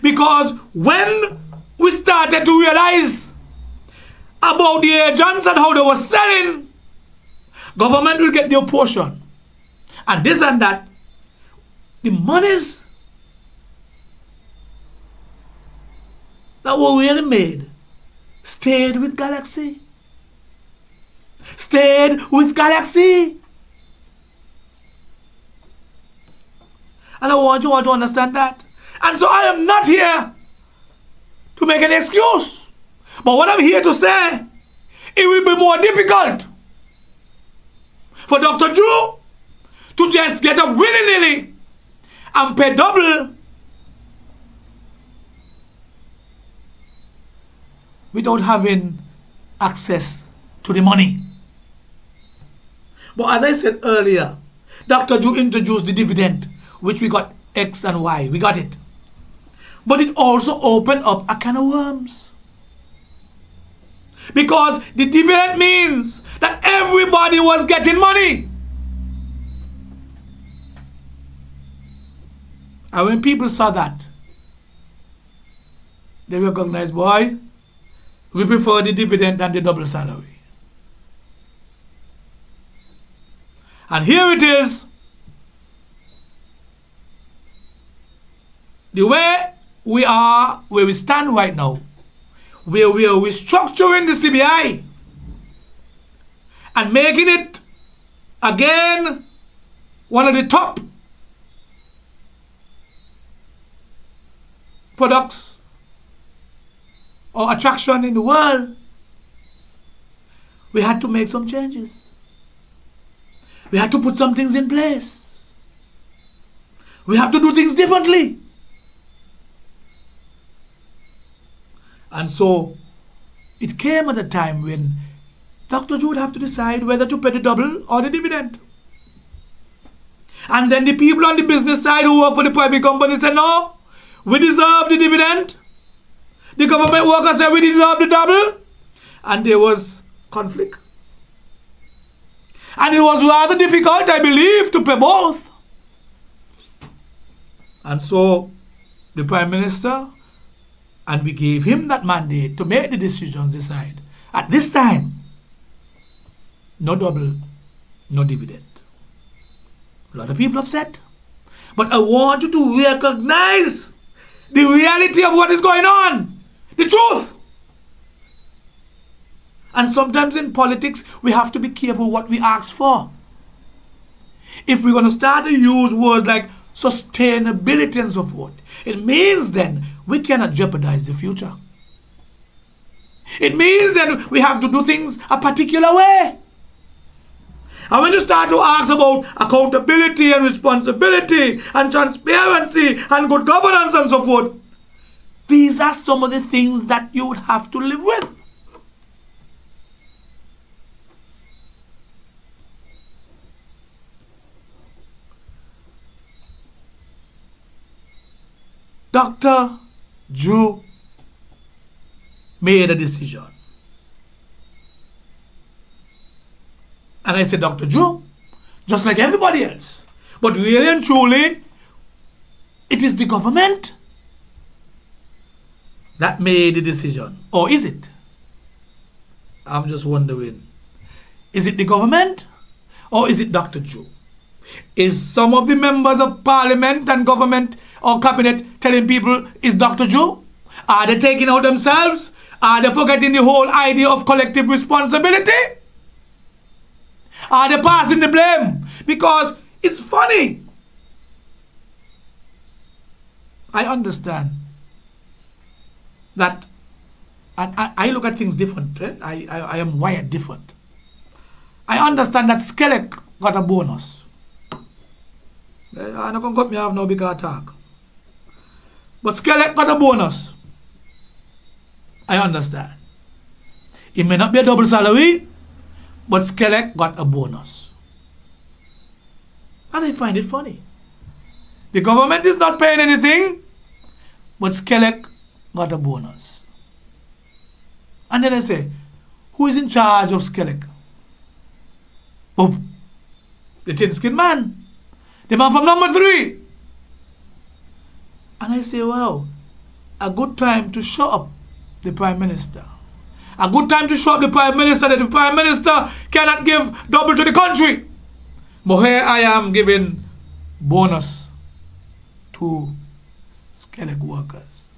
Because when we started to realize about the agents and how they were selling, government will get their portion. And this and that, the monies that were really made stayed with Galaxy. Stayed with Galaxy. And I want you all to understand that. And so I am not here to make an excuse. But what I'm here to say, it will be more difficult for Dr. Drew to just get up willy-nilly and pay double without having access to the money. But as I said earlier, Dr. Drew introduced the dividend, which we got X and Y. We got it. But it also opened up a can of worms. Because the dividend means that everybody was getting money. And when people saw that, they recognized, boy, we prefer the dividend than the double salary. And here it is. The way we are, where we stand right now, where we are restructuring the CBI and making it again one of the top products or attraction in the world, we had to make some changes. We had to put some things in place. We have to do things differently. And so it came at a time when Dr. Drew would have to decide whether to pay the double or the dividend. And then the people on the business side who work for the private company said, no, we deserve the dividend. The government workers said we deserve the double. And there was conflict. And it was rather difficult, I believe, to pay both. And so the Prime Minister, and we gave him that mandate to make the decisions, decide. At this time, no double, no dividend. A lot of people upset. But I want you to recognize the reality of what is going on. The truth. And sometimes in politics, we have to be careful what we ask for. If we're going to start to use words like sustainability and so forth, it means then we cannot jeopardize the future. It means that we have to do things a particular way. And when you start to ask about accountability and responsibility and transparency and good governance and so forth, these are some of the things that you would have to live with. Dr. Drew made a decision. And I said, Dr. Drew, just like everybody else, But really and truly, it is the government that made the decision. Or is it? I'm just wondering. Is it the government? Or is it Dr. Joe? Is some of the members of parliament and government or cabinet telling people it's Dr. Joe? Are they taking out themselves? Are they forgetting the whole idea of collective responsibility? Are they passing the blame? Because it's funny. I understand that, and I look at things different. I am wired different. I understand that Skelec got a bonus. I'm not going to cut me off now because I talk. But Skelec got a bonus. I understand. It may not be a double salary, but Skelec got a bonus. And I find it funny. The government is not paying anything, but Skelec got a bonus. And then I say, who is in charge of Skelec? Oh, the thin-skinned man. The man from number 3. And I say, wow, a good time to show up the Prime Minister. A good time to show up the Prime Minister that the Prime Minister cannot give double to the country. But here I am giving bonus to Skelec workers.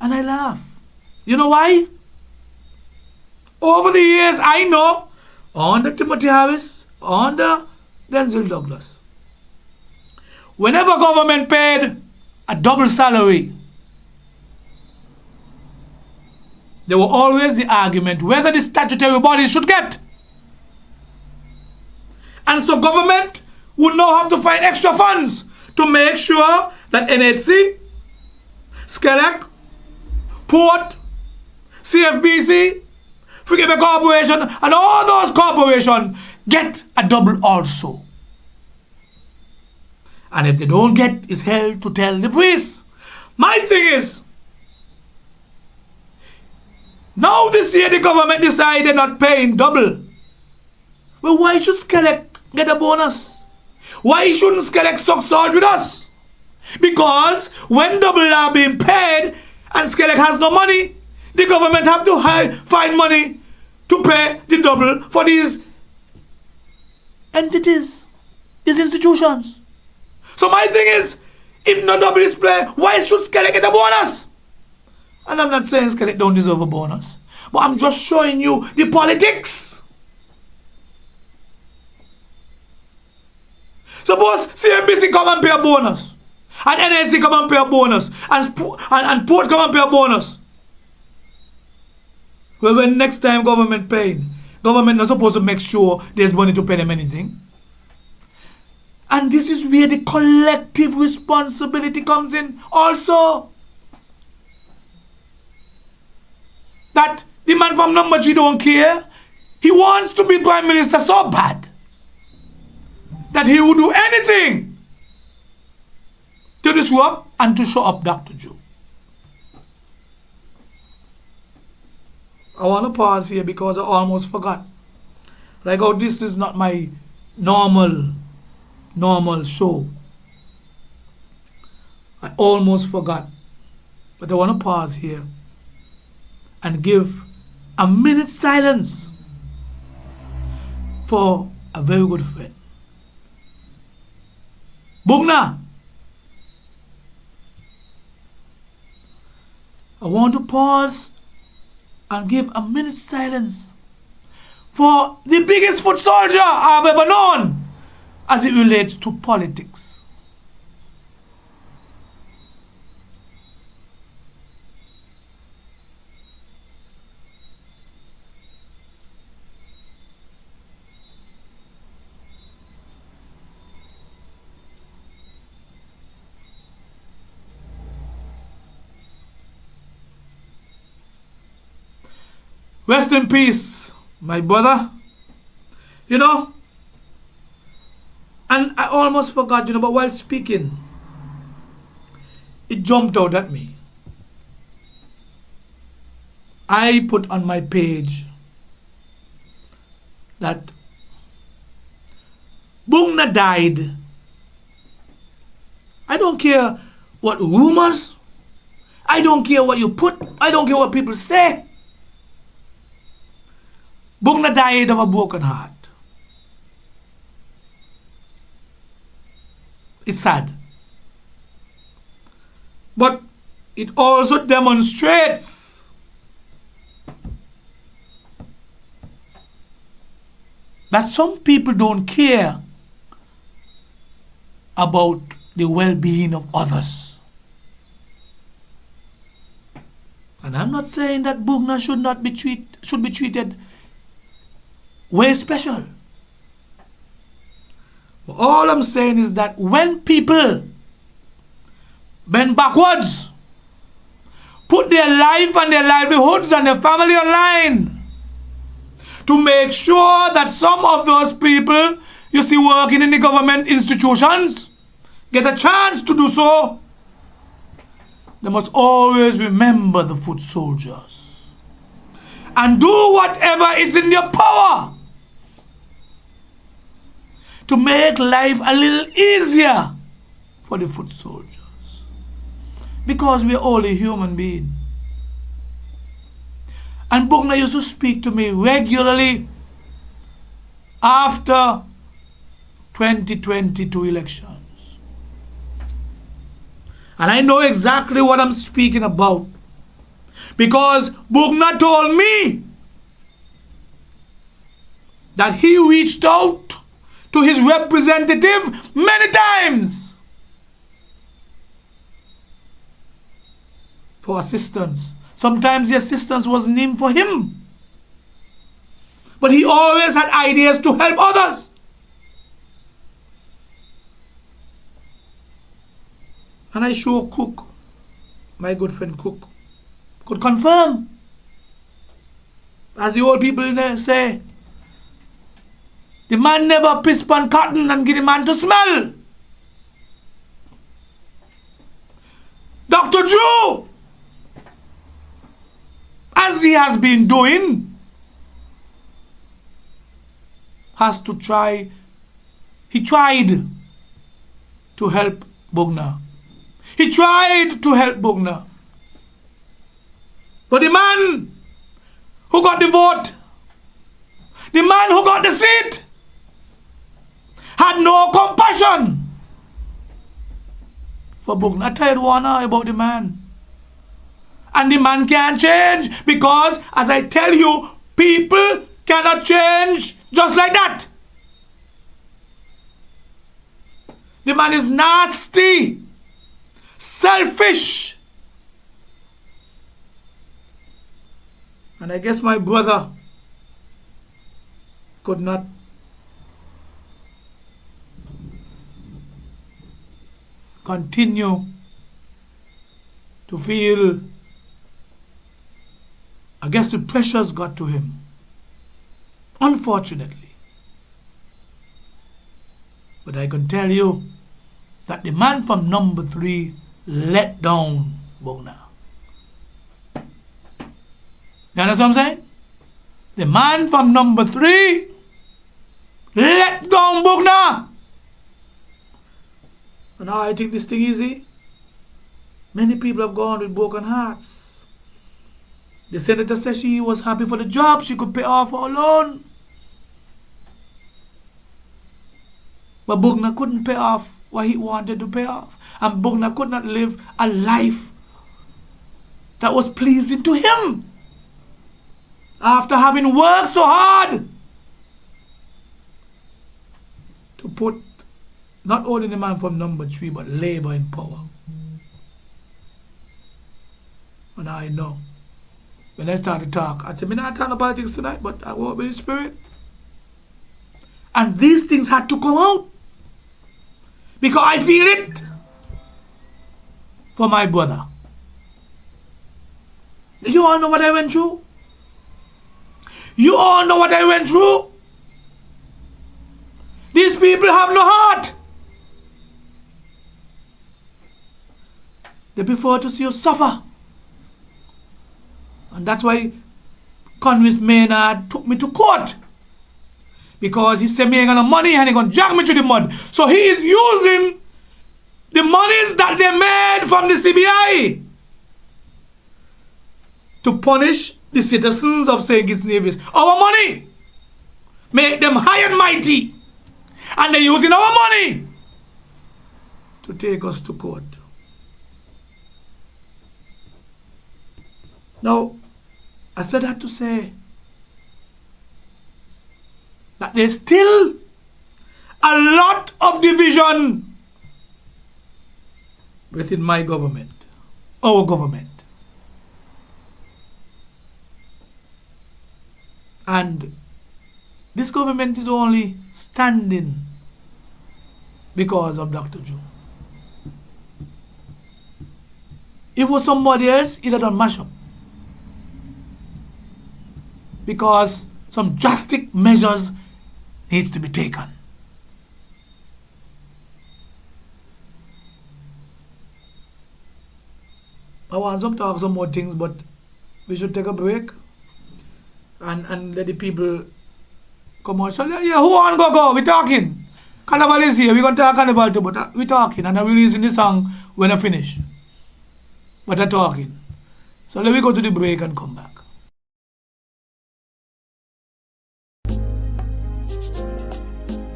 And I laugh. You know why? Over the years, I know, under Timothy Harris, under Denzel Douglas, whenever government paid a double salary, there were always the argument whether the statutory bodies should get. And so government would now have to find extra funds to make sure that NHC, Skelec, Port, CFBC, Frigate Corporation, and all those corporations get a double also. And if they don't get, it's hell to tell the priest. My thing is, now this year the government decided not paying double. Well, why should Skelec get a bonus? Why shouldn't Skelec suck salt with us? Because when double are being paid and Skelec has no money, the government have to find money to pay the double for these entities, these institutions. So my thing is, if no double is played, why should Skelec get a bonus? And I'm not saying Skelec don't deserve a bonus, but I'm just showing you the politics. Suppose CNBC come and pay a bonus, and NSC come and pay a bonus, and Port come and pay a bonus. Well, when next time government paying, government not supposed to make sure there's money to pay them anything. And this is where the collective responsibility comes in also. That the man from number 3 don't care. He wants to be Prime Minister so bad that he would do anything to disrupt and to show up Dr. Joe. I want to pause here because I almost forgot. Like, oh, this is not my normal show. I almost forgot. But I want to pause here and give a minute's silence for a very good friend. Bugna, I want to pause and give a minute's silence for the biggest foot soldier I've ever known as it relates to politics. Rest in peace, my brother. You know, and I almost forgot, you know, but while speaking, it jumped out at me. I put on my page that Bugna died. I don't care what rumors, I don't care what you put, I don't care what people say. Bugna died of a broken heart. It's sad. But it also demonstrates that some people don't care about the well-being of others. And I'm not saying that Bugna should be treated way special. But all I'm saying is that when people bend backwards, put their life and their livelihoods and their family online to make sure that some of those people you see working in the government institutions get a chance to do so, they must always remember the foot soldiers and do whatever is in their power to make life a little easier for the foot soldiers. Because we're all a human being. And Bugna used to speak to me regularly after 2022 elections. And I know exactly what I'm speaking about. Because Bugna told me that he reached out to his representative many times for assistance. Sometimes the assistance wasn't even for him. But he always had ideas to help others. And I sure Cook, my good friend Cook, could confirm. As the old people there say, the man never piss on cotton and give the man to smell. Dr. Drew, as he has been doing, has to try. He tried to help Bugna. He tried to help Bugna. But the man who got the vote, the man who got the seat, had no compassion for Bugna. I tell you one about the man. And the man can't change because, as I tell you, people cannot change just like that. The man is nasty, selfish. And I guess my brother could not continue to feel, I guess the pressures got to him, unfortunately. But I can tell you that the man from number 3 let down Bugna. You understand what I'm saying? The man from number 3 let down Bugna. And now I think this thing easy. Many people have gone with broken hearts. The senator said she was happy for the job. She could pay off her loan. But Bugna couldn't pay off what he wanted to pay off. And Bugna could not live a life that was pleasing to him. After having worked so hard to put not only the man from number 3, but Labour in power. And I know. When I start to talk, I said, I'm not talking about politics tonight, but I walk with the Spirit. And these things had to come out. Because I feel it for my brother. You all know what I went through? You all know what I went through? These people have no heart. They prefer to see you suffer. And that's why Congress Maynard took me to court. Because he said me ain't got no money and he gonna drag me through the mud. So he is using the monies that they made from the CBI to punish the citizens of St. Kitts Nevis. Our money make them high and mighty, and they're using our money to take us to court. Now, I said that to say that there's still a lot of division within my government, our government. And this government is only standing because of Dr. Joe. If it was somebody else, it'd have done mash up. Because some drastic measures needs to be taken. I want to talk some more things, but we should take a break and let the people come out. So, yeah, who want to go? We talking. Carnival is here. We're going to talk Carnival too, but we talking. And I'm releasing the song when I finish. But I'm talking. So let me go to the break and come back.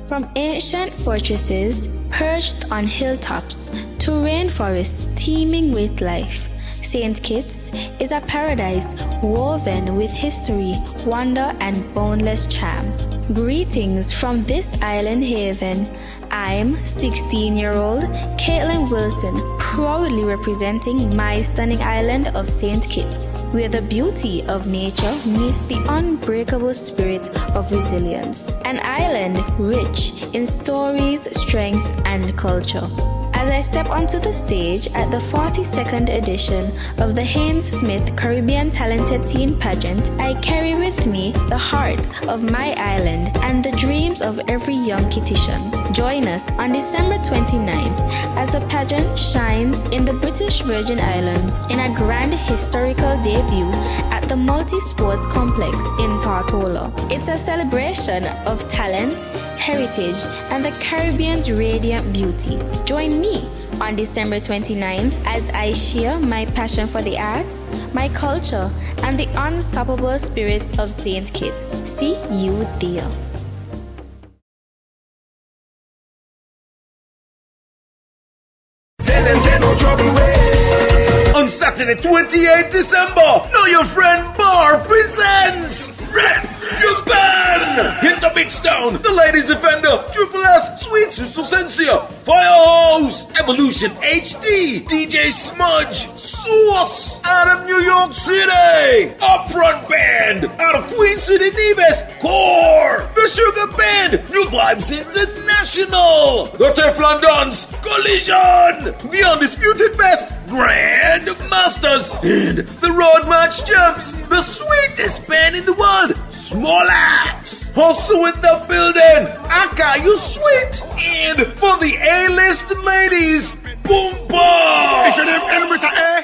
From ancient fortresses perched on hilltops to rainforests teeming with life, St. Kitts is a paradise woven with history, wonder, and boundless charm. Greetings from this island haven. I'm 16-year-old Caitlin Wilson, proudly representing my stunning island of St. Kitts, where the beauty of nature meets the unbreakable spirit of resilience. An island rich in stories, strength, and culture. As I step onto the stage at the 42nd edition of the Haynes Smith Caribbean Talented Teen Pageant, I carry with me the heart of my island and the dreams of every young Kittitian. Join us on December 29th as the pageant shines in the British Virgin Islands in a grand historical debut at the Multi-Sports Complex in Tortola. It's a celebration of talent, heritage, and the Caribbean's radiant beauty. Join me on December 29th as I share my passion for the arts, my culture, and the unstoppable spirits of St. Kitts. See you there. On Saturday, 28th December, Know Your Friend Bar presents Rep Your Band! Hit the big stone, the Ladies Defender, Triple S, Sweet Sister Sensia, Firehouse, Evolution HD, DJ Smudge, Source, out of New York City, Upfront Band, out of Queen City, Nevis, Core, The Sugar Band, New Vibes International, The Teflon Dons, Collision, The Undisputed Best, Grand Masters, and the Road March Champs, the sweetest band in the world, Small Axe, also in the building, Aka, you sweet, and for the A-list ladies, Boomba! Is your name Enrita, eh?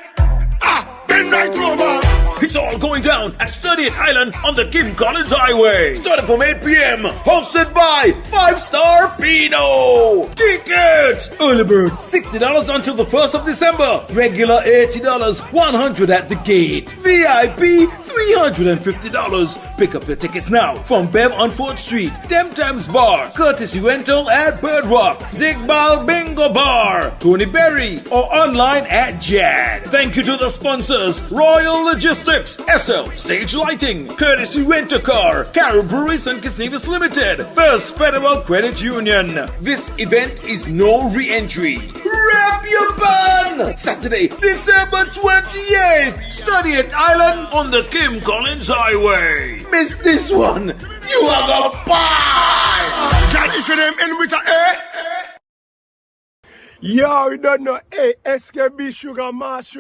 Bend right over! It's all going down at 30th Island on the Kim Collins Highway. Starting from 8 p.m. Hosted by 5-Star Pino. Tickets! Early bird $60 until the 1st of December. Regular $80, $100 at the gate. VIP $350. Pick up your tickets now from Bev on 4th Street, Dem Times Bar, Courtesy Rental at Bird Rock, Zigbal Bingo Bar, Tony Berry, or online at JAD. Thank you to the sponsors, Royal Logistics, SL Stage Lighting, Courtesy Rent a Car, Carol Breweries and Casinos Limited, First Federal Credit Union. This event is no re-entry. Rep your band! Saturday, December 28th, 30th Island on the Kim Collins Highway. Miss this one, you are gonna buy! Jack, if your name in with a A. Yo, you don't know, hey, SKB Sugar Mass.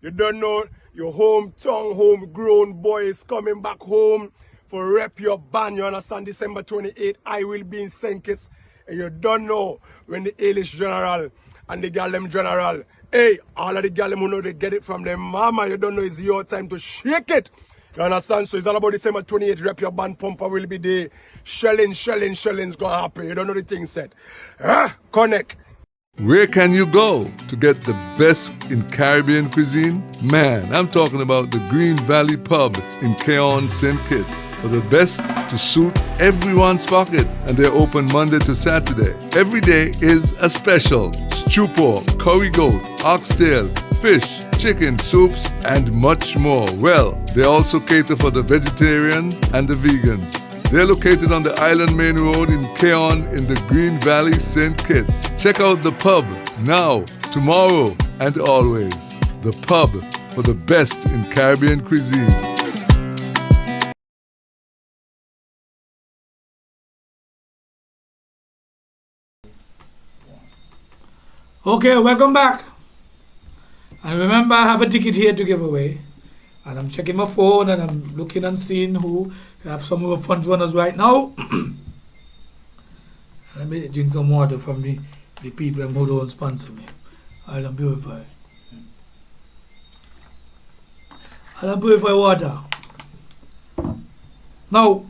You don't know your hometown, homegrown boys coming back home for Rep Your Band. You understand? December 28th, I will be in St. Kitts. And you don't know when the Eilish General and the Gallem General, hey, all of the Gallem who know they get it from their mama. You don't know it's your time to shake it. You understand? So it's all about December 28th, rep your band pumper will be there. Shelling's gonna happen. You don't know the thing said. Connect. Where can you go to get the best in Caribbean cuisine? Man, I'm talking about the Green Valley Pub in Keon, St. Kitts. For the best to suit everyone's pocket. And they're open Monday to Saturday. Every day is a special. Stew pork, curry goat, oxtail, fish, chicken, soups, and much more. Well, they also cater for the vegetarian and the vegans. They're located on the Island Main Road in Keon in the Green Valley, St. Kitts. Check out the pub now, tomorrow, and always. The pub for the best in Caribbean cuisine. Okay, welcome back. And remember, I have a ticket here to give away. And I'm checking my phone and I'm looking and seeing who have some of the front runners right now. Let me drink some water from the people who don't sponsor me. I'll purify. I'll purify water. Now,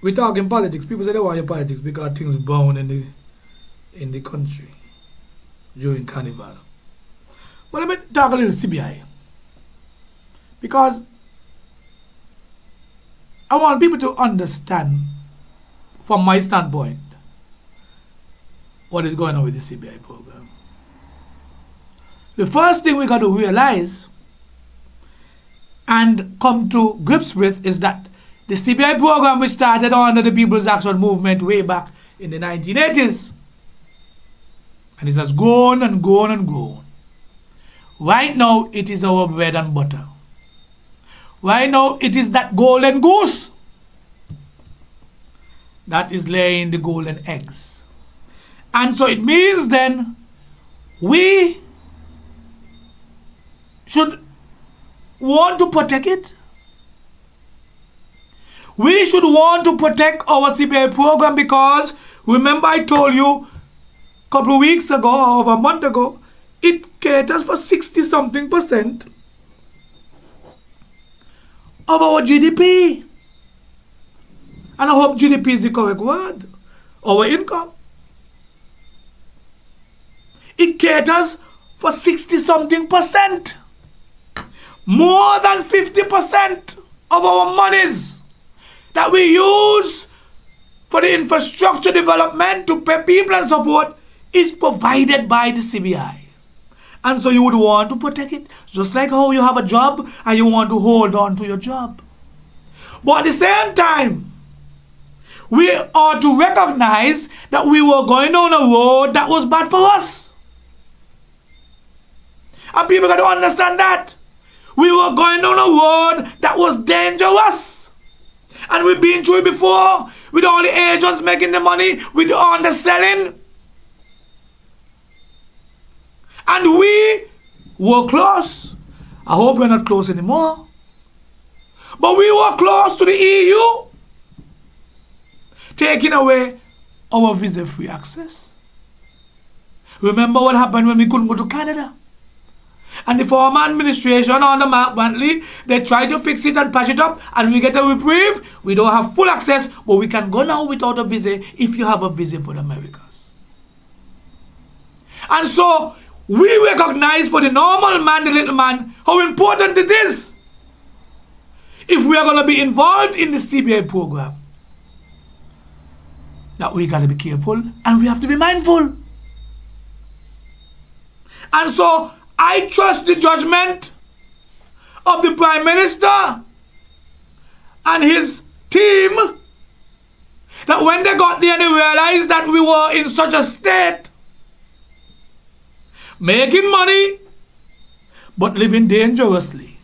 we talk in politics. People say they want your politics because things burn in the country during Carnival. But let me talk a little CBI. Because I want people to understand, from my standpoint, what is going on with the CBI program. The first thing we got to realize and come to grips with is that the CBI program, which started under the People's Action Movement way back in the 1980s, and it has grown and grown and grown. Right now, it is our bread and butter. Right now, it is that golden goose that is laying the golden eggs. And so it means then we should want to protect it. We should want to protect our CBI program because, remember I told you a couple of weeks ago, or over a month ago, it caters for 60-something% of our GDP. And I hope GDP is the correct word. Our income. It caters for 60-something%. More than 50% of our monies that we use for the infrastructure development to pay people and so forth is provided by the CBI. And so you would want to protect it, just like how you have a job and you want to hold on to your job. But at the same time, we ought to recognize that we were going down a road that was bad for us. And people got to understand that. We were going down a road that was dangerous. And we've been through it before, with all the agents making the money, with the underselling. And we were close. I hope we're not close anymore. But we were close to the EU, taking away our visa-free access. Remember what happened when we couldn't go to Canada? And the former administration under Mark Brantley, they tried to fix it and patch it up, and we get a reprieve. We don't have full access, but we can go now without a visa if you have a visa for the Americas. And so, we recognize for the normal man, the little man, how important it is if we are going to be involved in the CBI program. That we got to be careful and we have to be mindful. And so, I trust the judgment of the Prime Minister and his team that when they got there, they realized that we were in such a state, making money, but living dangerously.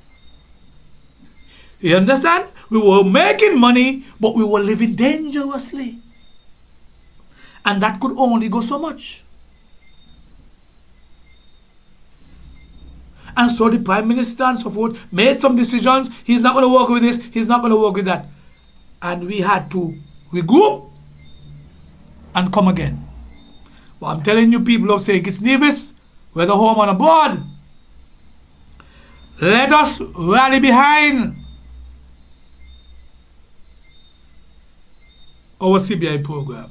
You understand? We were making money, but we were living dangerously. And that could only go so much. And so the Prime Minister and so forth made some decisions. He's not going to work with this, he's not going to work with that. And we had to regroup and come again. But I'm telling you, people of St. Kitts Nevis, whether home or abroad, let us rally behind our CBI program.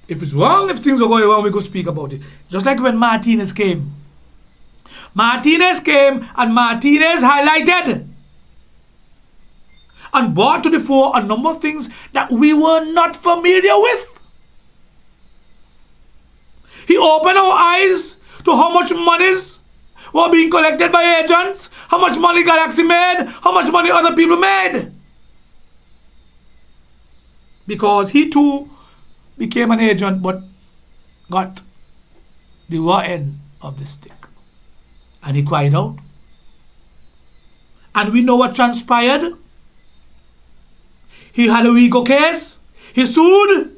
If it's wrong, if things are going wrong, we could speak about it. Just like when Martinez came. Martinez came and Martinez highlighted and brought to the fore a number of things that we were not familiar with. He opened our eyes to how much monies were being collected by agents, how much money Galaxy made, how much money other people made. Because he too became an agent but got the raw end of the stick. And he cried out. And we know what transpired. He had a RICO case. He sued.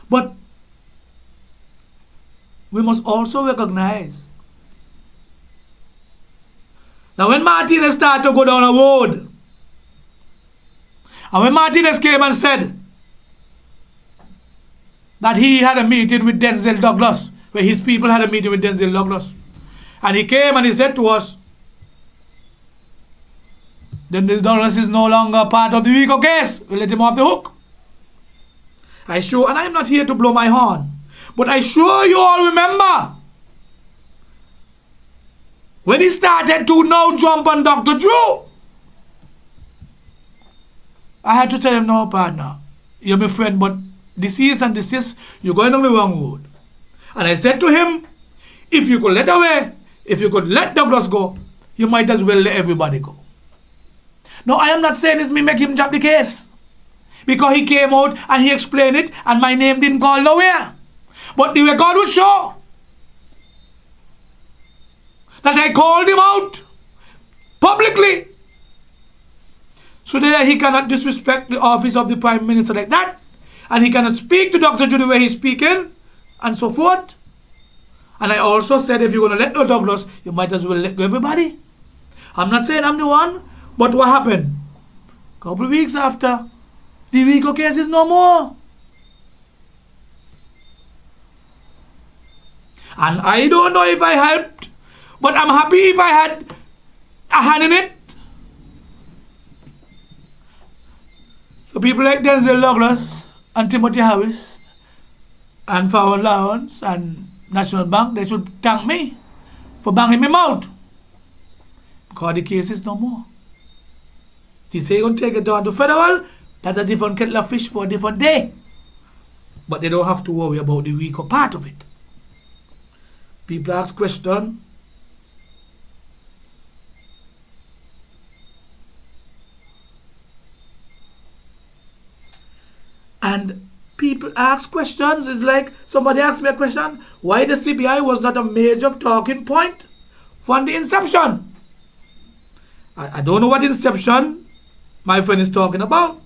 But we must also recognize that when Martinez started to go down a road, and when Martinez came and said that he had a meeting with Denzel Douglas, where his people had a meeting with Denzel Douglas, and he came and he said to us, Denzel Douglas is no longer part of the RICO case. We'll let him off the hook. And I'm not here to blow my horn, but I sure you all remember when he started to now jump on Dr. Drew. I had to tell him, no, partner, you're my friend, but this and this is, you're going on the wrong road. And I said to him, if you could let away, if you could let Douglas go, you might as well let everybody go. No, I am not saying this me make him drop the case. Because he came out and he explained it and my name didn't call nowhere. But the record would show that I called him out publicly so that he cannot disrespect the office of the Prime Minister like that, and he cannot speak to Dr. Drew the way he's speaking, and so forth. And I also said, if you're going to let go Douglas, you might as well let go everybody. I'm not saying I'm the one, but what happened? A couple of weeks after, the RICO case is no more. And I don't know if I helped, but I'm happy if I had a hand in it. So people like Denzel Douglas and Timothy Harris and Farrell Lawrence and National Bank, they should thank me for banging him out. Because the case is no more. If you say you're going to take it down to federal, that's a different kettle of fish for a different day. But they don't have to worry about the RICO part of it. People ask questions. And people ask questions. It's like somebody asked me a question, why the CBI was not a major talking point from the inception. I don't know what inception my friend is talking about.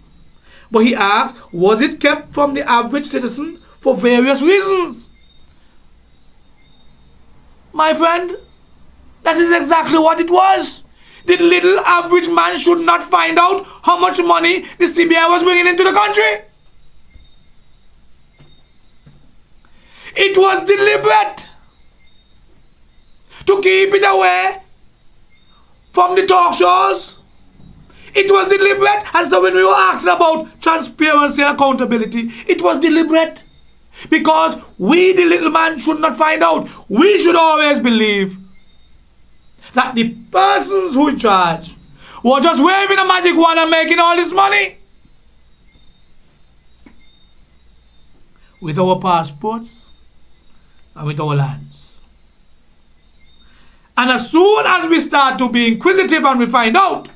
But he asked, was it kept from the average citizen for various reasons? My friend, that is exactly what it was. The little average man should not find out how much money the CBI was bringing into the country. It was deliberate to keep it away from the talk shows. It was deliberate. And so when we were asking about transparency and accountability, it was deliberate. Because we, the little man, should not find out. We should always believe that the persons who in charge were just waving a magic wand and making all this money. With our passports and with our lands. And as soon as we start to be inquisitive and we find out,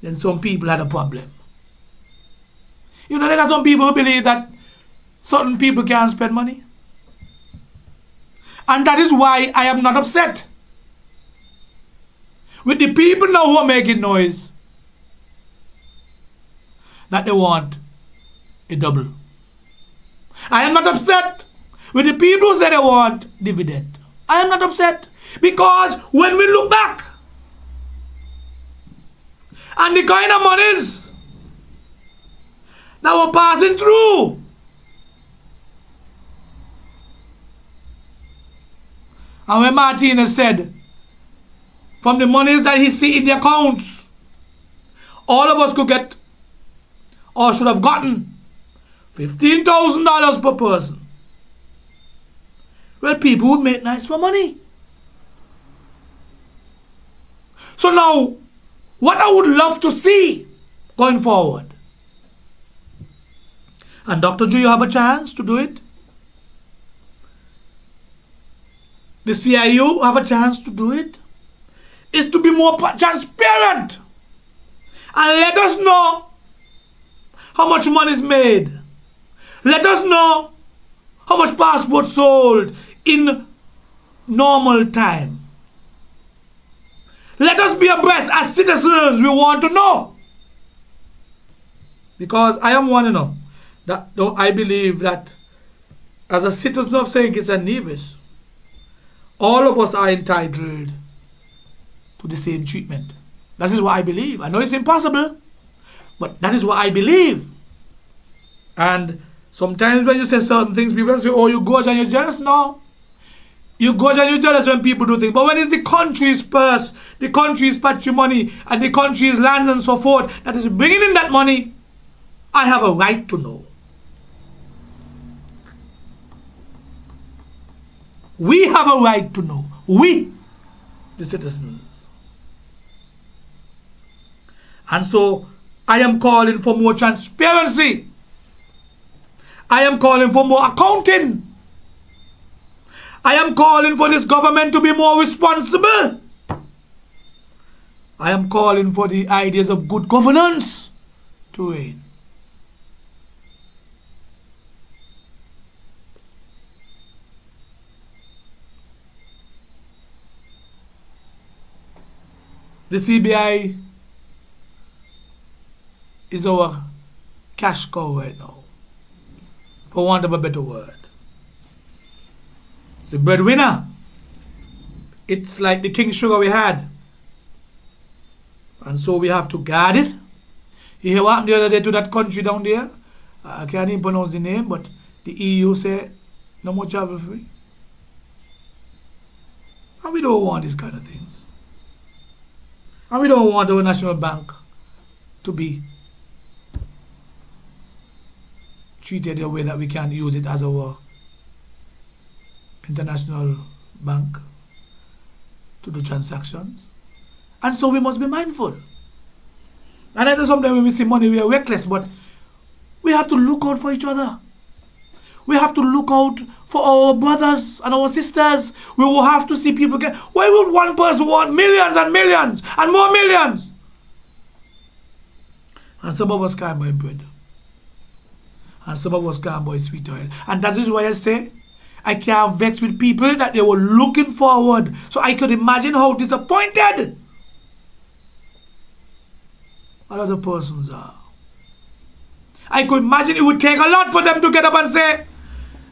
then some people had a problem. You know, there are some people who believe that certain people can't spend money. And that is why I am not upset with the people now who are making noise that they want a double. I am not upset with the people who say they want dividend. I am not upset because when we look back and the kind of monies that were passing through And when Martinez said, from the monies that he see in the accounts, all of us could get, or should have gotten, $15,000 per person. Well, people would make nice for money. So now, what I would love to see going forward, and Dr. G, you have a chance to do it. The CIU have a chance to do it, is to be more transparent and let us know how much money is made. Let us know how much passports sold in normal time. Let us be abreast as citizens. We want to know. Because I am one, that though I believe that as a citizen of St. Kitts and Nevis, all of us are entitled to the same treatment. That is what I believe. I know it's impossible, but that is what I believe. And sometimes when you say certain things, people say, oh, you gorge and you're jealous. No. You gorge and you're jealous when people do things. But when it's the country's purse, the country's patrimony, and the country's lands and so forth that is bringing in that money, I have a right to know. We have a right to know. We, the citizens. And so, I am calling for more transparency. I am calling for more accounting. I am calling for this government to be more responsible. I am calling for the ideas of good governance to reign. The CBI is our cash cow right now, for want of a better word. It's the breadwinner. It's like the king sugar we had. And so we have to guard it. You hear what happened the other day to that country down there? I can't even pronounce the name, but the EU said no more travel free. And we don't want these kind of things. And we don't want our national bank to be treated the way that we can use it as our international bank to do transactions. And so we must be mindful. And I know sometimes when we see money, we are reckless, but we have to look out for each other. We have to look out for our brothers and our sisters. We will have to see people get. Why would one person want millions and millions and more millions? And some of us can't buy bread. And some of us can't buy sweet oil. And that is why I say, I can't vex with people that they were looking forward. So I could imagine how disappointed other persons are. I could imagine it would take a lot for them to get up and say,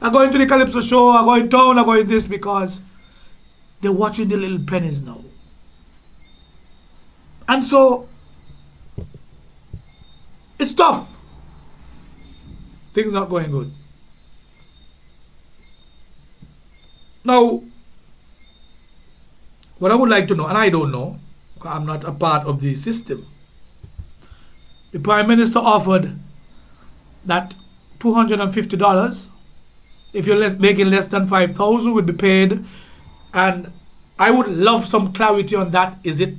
I'm going to the Calypso show, I'm going town, I'm going this, because they're watching the little pennies now. And so, it's tough. Things not going good. Now, what I would like to know, and I don't know, because I'm not a part of the system, the Prime Minister offered that $250, if you're making less than $5,000, would be paid. And I would love some clarity on that. Is it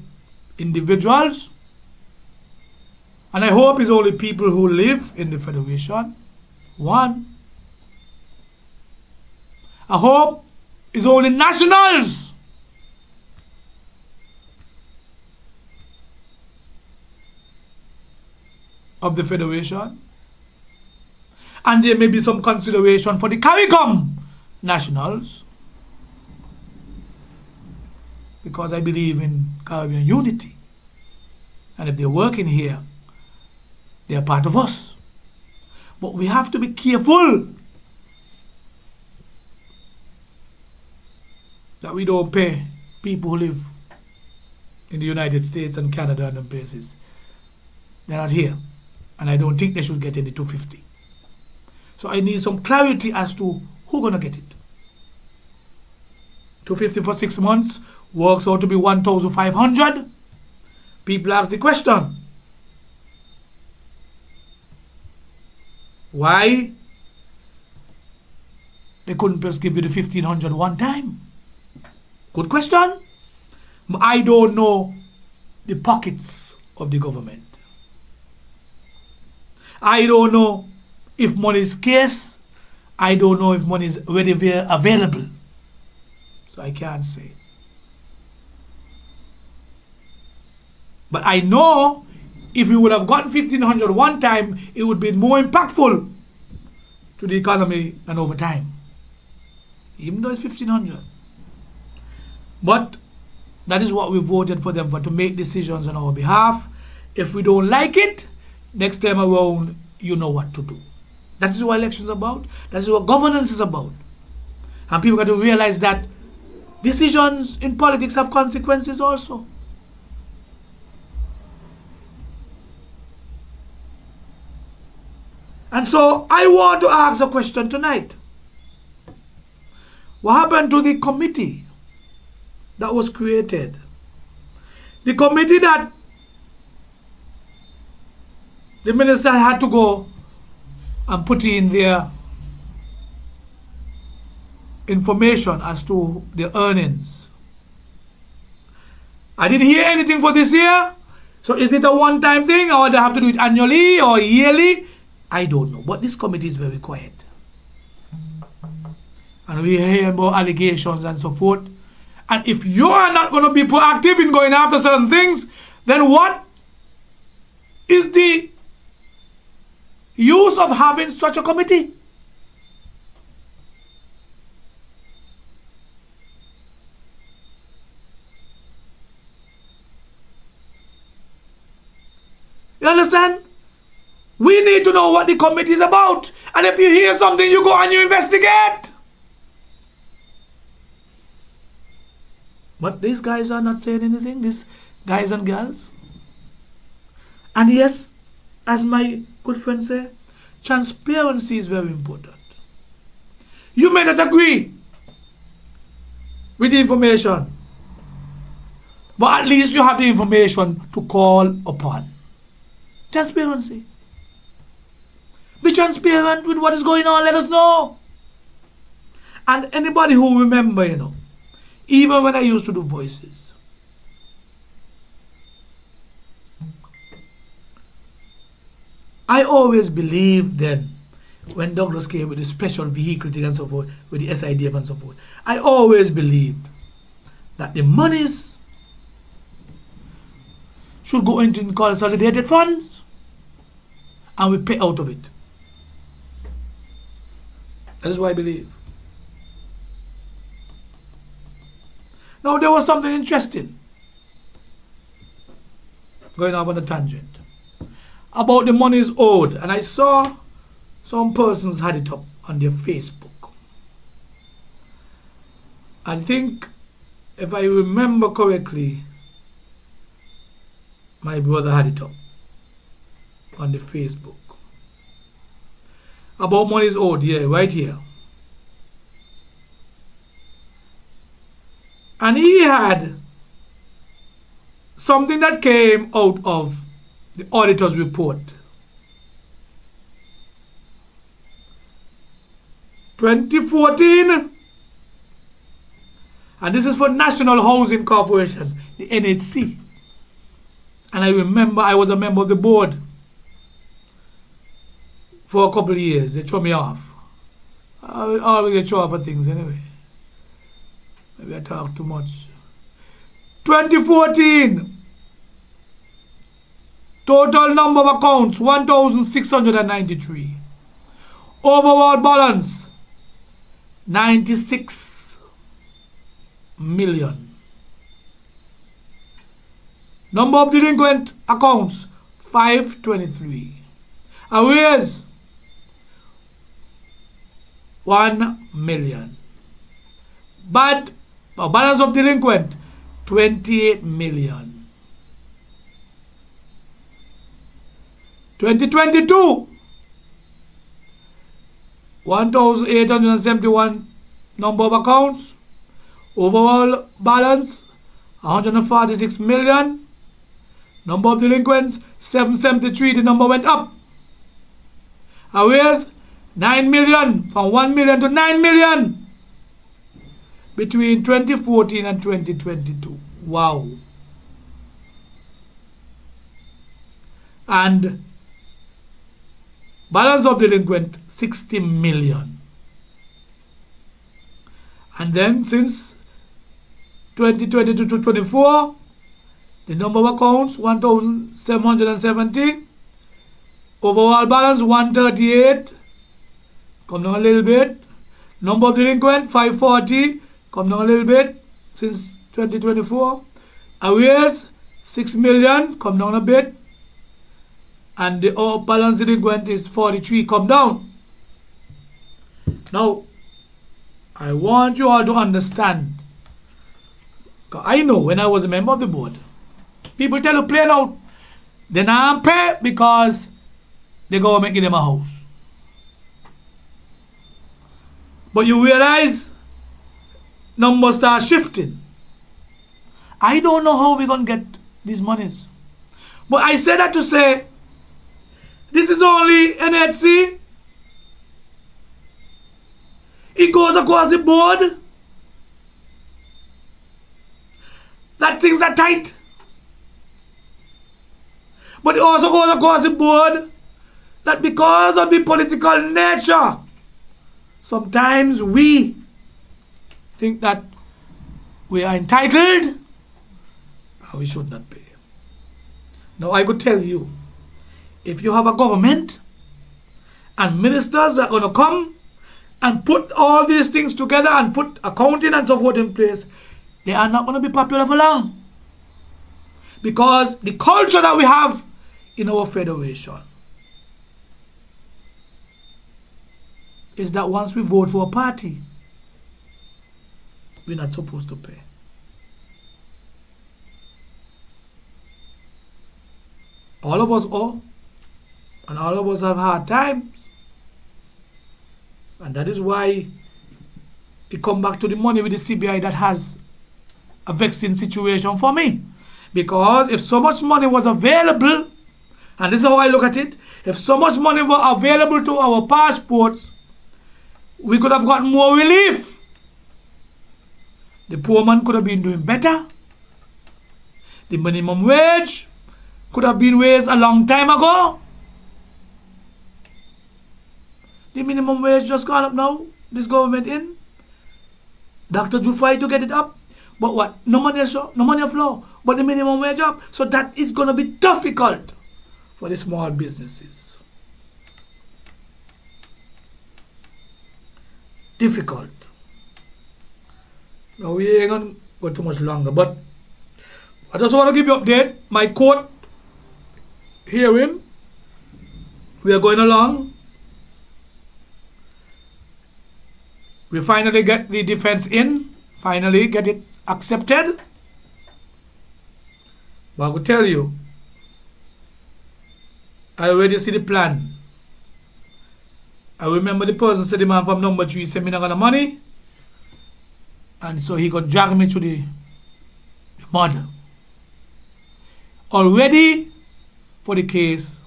individuals? And I hope it's only people who live in the Federation. One. I hope it's only nationals. Of the Federation. And there may be some consideration for the CARICOM nationals, because I believe in Caribbean unity. And if they're working here, they're part of us. But we have to be careful that we don't pay people who live in the United States and Canada and other places. They're not here. And I don't think they should get any $250. So I need some clarity as to who's going to get it. 250 for 6 months works out to be 1,500. People ask the question, why they couldn't just give you the 1,500 one time? Good question. I don't know the pockets of the government. I don't know if money is scarce. I don't know if money is readily available. So I can't say. But I know if we would have gotten 1,500 one time, it would be more impactful to the economy than over time. Even though it's 1,500. But that is what we voted for them for, to make decisions on our behalf. If we don't like it, next time around, you know what to do. That is what elections are about. That is what governance is about. And people got to realize that decisions in politics have consequences also. And so I want to ask a question tonight. What happened to the committee that was created? The committee that the minister had to go and put in their information as to the earnings. I didn't hear anything for this year. So is it a one-time thing, or they have to do it annually or yearly? I don't know. But this committee is very quiet. And we hear about allegations and so forth. And if you are not going to be proactive in going after certain things, then what is the use of having such a committee? You understand? We need to know what the committee is about. And if you hear something, you go and you investigate. But these guys are not saying anything, these guys and girls. And yes, as my good friend said, transparency is very important. You may not agree with the information, but at least you have the information to call upon. Transparency. Be transparent with what is going on, let us know. And anybody who remember, even when I used to do voices, I always believed then, when Douglas came with the special vehicle thing and so forth, with the SIDF and so forth, I always believed that the monies should go into consolidated funds and we pay out of it. That is what I believe. Now there was something interesting going off on a tangent about the monies owed, and I saw some persons had it up on their Facebook. I think, if I remember correctly, my brother had it up on the Facebook. About monies owed, yeah, right here. And he had something that came out of the auditor's report. 2014, and this is for National Housing Corporation, the NHC. And I remember I was a member of the board for a couple of years. They threw me off. I always get thrown off for things anyway. Maybe I talk too much. 2014, total number of accounts 1,693. Overall balance 96 million. Number of delinquent accounts 523. Arrears 1 million. But balance of delinquent 28 million. 2022, 1,871 number of accounts, Overall balance 146 million. Number of delinquents 773. The number went up. Arrears 9 million, from 1 million to 9 million between 2014 and 2022. Wow. And balance of delinquent 60 million. And then since 2022 to 24, the number of accounts 1,770. Overall balance 138. Come down a little bit. Number of delinquent 540. Come down a little bit since 2024. Arrears 6 million. Come down a bit. And the balance delinquent is 43. Come down. Now, I want you all to understand. I know when I was a member of the board, people tell you plain out, they not pay because the government give them a house. But you realize numbers start shifting. I don't know how we're going to get these monies. But I say that to say, this is only NHC. It goes across the board. That things are tight. But it also goes across the board that because of the political nature, sometimes we think that we are entitled and we should not pay. Now I could tell you, if you have a government and ministers are going to come and put all these things together and put accounting and so forth in place, they are not going to be popular for long. Because the culture that we have in our federation is that once we vote for a party, we're not supposed to pay. All of us owe, and all of us have hard times. And that is why it come back to the money with the CBI that has a vexing situation for me. Because if so much money was available, and this is how I look at it, if so much money were available to our passports, we could have gotten more relief. The poor man could have been doing better. The minimum wage could have been raised a long time ago. The minimum wage just gone up now. This government in. Dr. Jude fight to get it up. But what? No money flow. But the minimum wage up. So that is going to be difficult for the small businesses. Difficult. Now we ain't going to go too much longer. But I just want to give you an update. My court hearing. We are going along. We finally get the defense in. Finally get it accepted. But I will tell you, I already see the plan. I remember the person said the man from number 3 said me not got the money. And so he got drag me to the mud. Already for the case,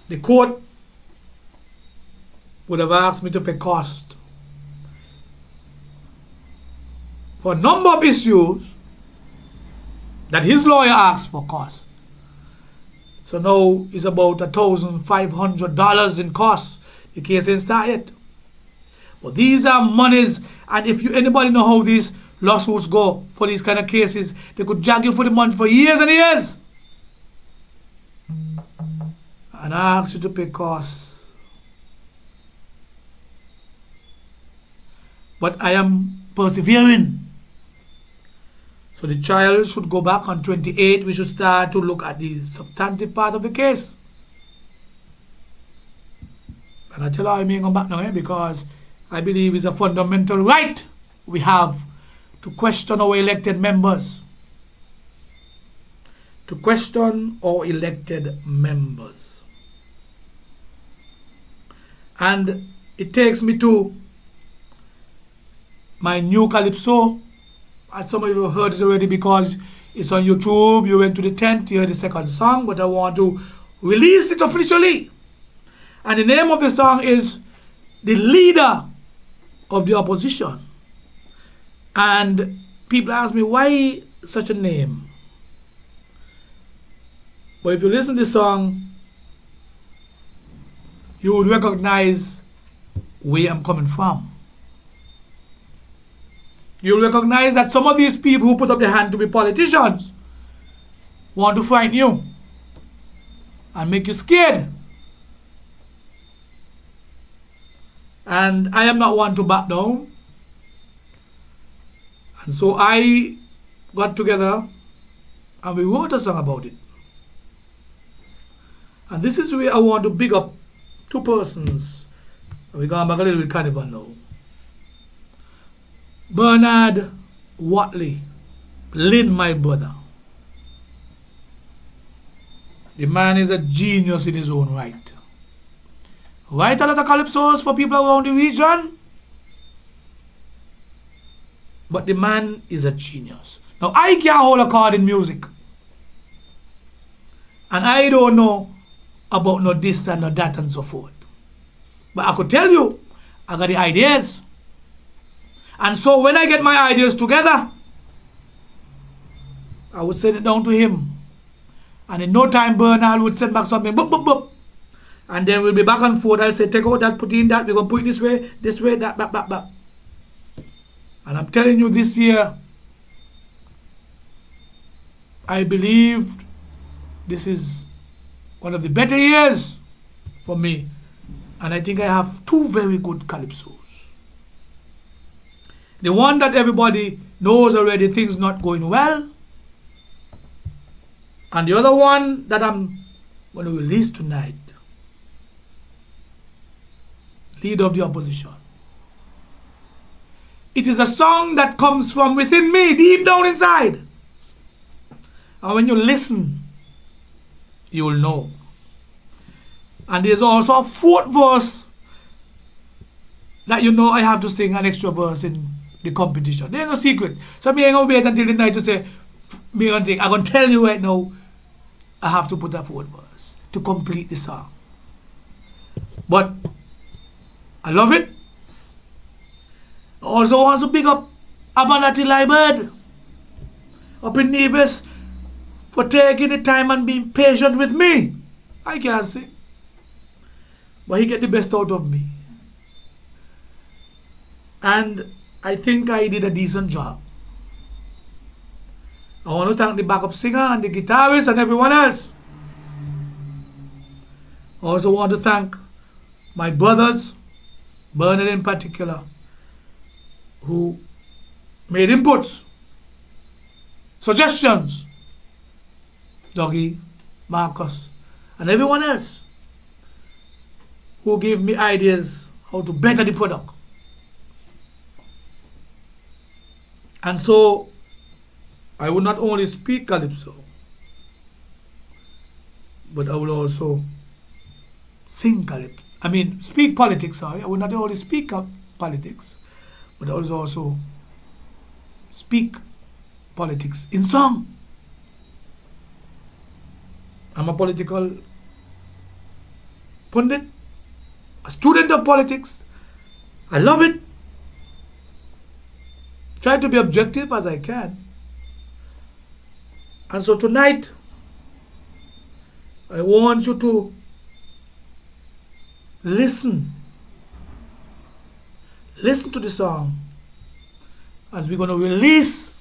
the court would have asked me to pay cost for a number of issues that his lawyer asked for cost. So now it's about $1,500 in cost. The case ain't started yet. But these are monies, and if anybody know how these lawsuits go for these kind of cases, they could drag you for the money for years and years. And I ask you to pay costs. But I am persevering. So the trial should go back on 28. We should start to look at the substantive part of the case. And I tell you how I may go back now, because I believe it's a fundamental right we have to question our elected members. To question our elected members. And it takes me to my new calypso. As some of you have heard it already because it's on YouTube. You went to the tent, you heard the second song, but I want to release it officially. And the name of the song is The Leader of the Opposition. And people ask me, why such a name? But if you listen to the song, you would recognize where I'm coming from. You'll recognize that some of these people who put up their hand to be politicians want to frighten you and make you scared. And I am not one to back down. And so I got together and we wrote a song about it. And this is where I want to big up two persons. We're going back a little bit Carnival now. Bernard Watley, Lynn, my brother. The man is a genius in his own right. Write a lot of calypsos for people around the region. But the man is a genius. Now, I can't hold a chord in music. And I don't know about no this and no that and so forth. But I could tell you, I got the ideas. And so when I get my ideas together, I would send it down to him. And in no time, Bernard would send back something, boop, boop, boop. And then we'll be back and forth. I'll say, take out that, put in that, we're going to put it this way, that, bap, bap, bap. And I'm telling you, this year, I believe this is one of the better years for me. And I think I have two very good calypsos. The one that everybody knows already, things not going well. And the other one that I'm going to release tonight, Leader of the Opposition. It is a song that comes from within me, deep down inside. And when you listen, you will know. And there's also a fourth verse that you know I have to sing an extra verse in the competition. There's no secret. So me ain't gonna wait until the night to say me gonna think. I'm gonna tell you right now, I have to put a fourth verse to complete the song. But I love it. I also want to big up Abanati Liberd up in Nevis for taking the time and being patient with me. I can't sing, but he get the best out of me. And I think I did a decent job. I want to thank the backup singer and the guitarist and everyone else. I also want to thank my brothers, Bernard in particular, who made inputs, suggestions, Dougie, Marcus, and everyone else who gave me ideas how to better the product. And so I will not only speak calypso, but I will also sing calypso. I mean, speak politics, sorry. I will not only speak politics, but I will also speak politics in song. I'm a political pundit, a student of politics. I love it. Try to be objective as I can. And so tonight, I want you to listen. Listen to the song as we're going to release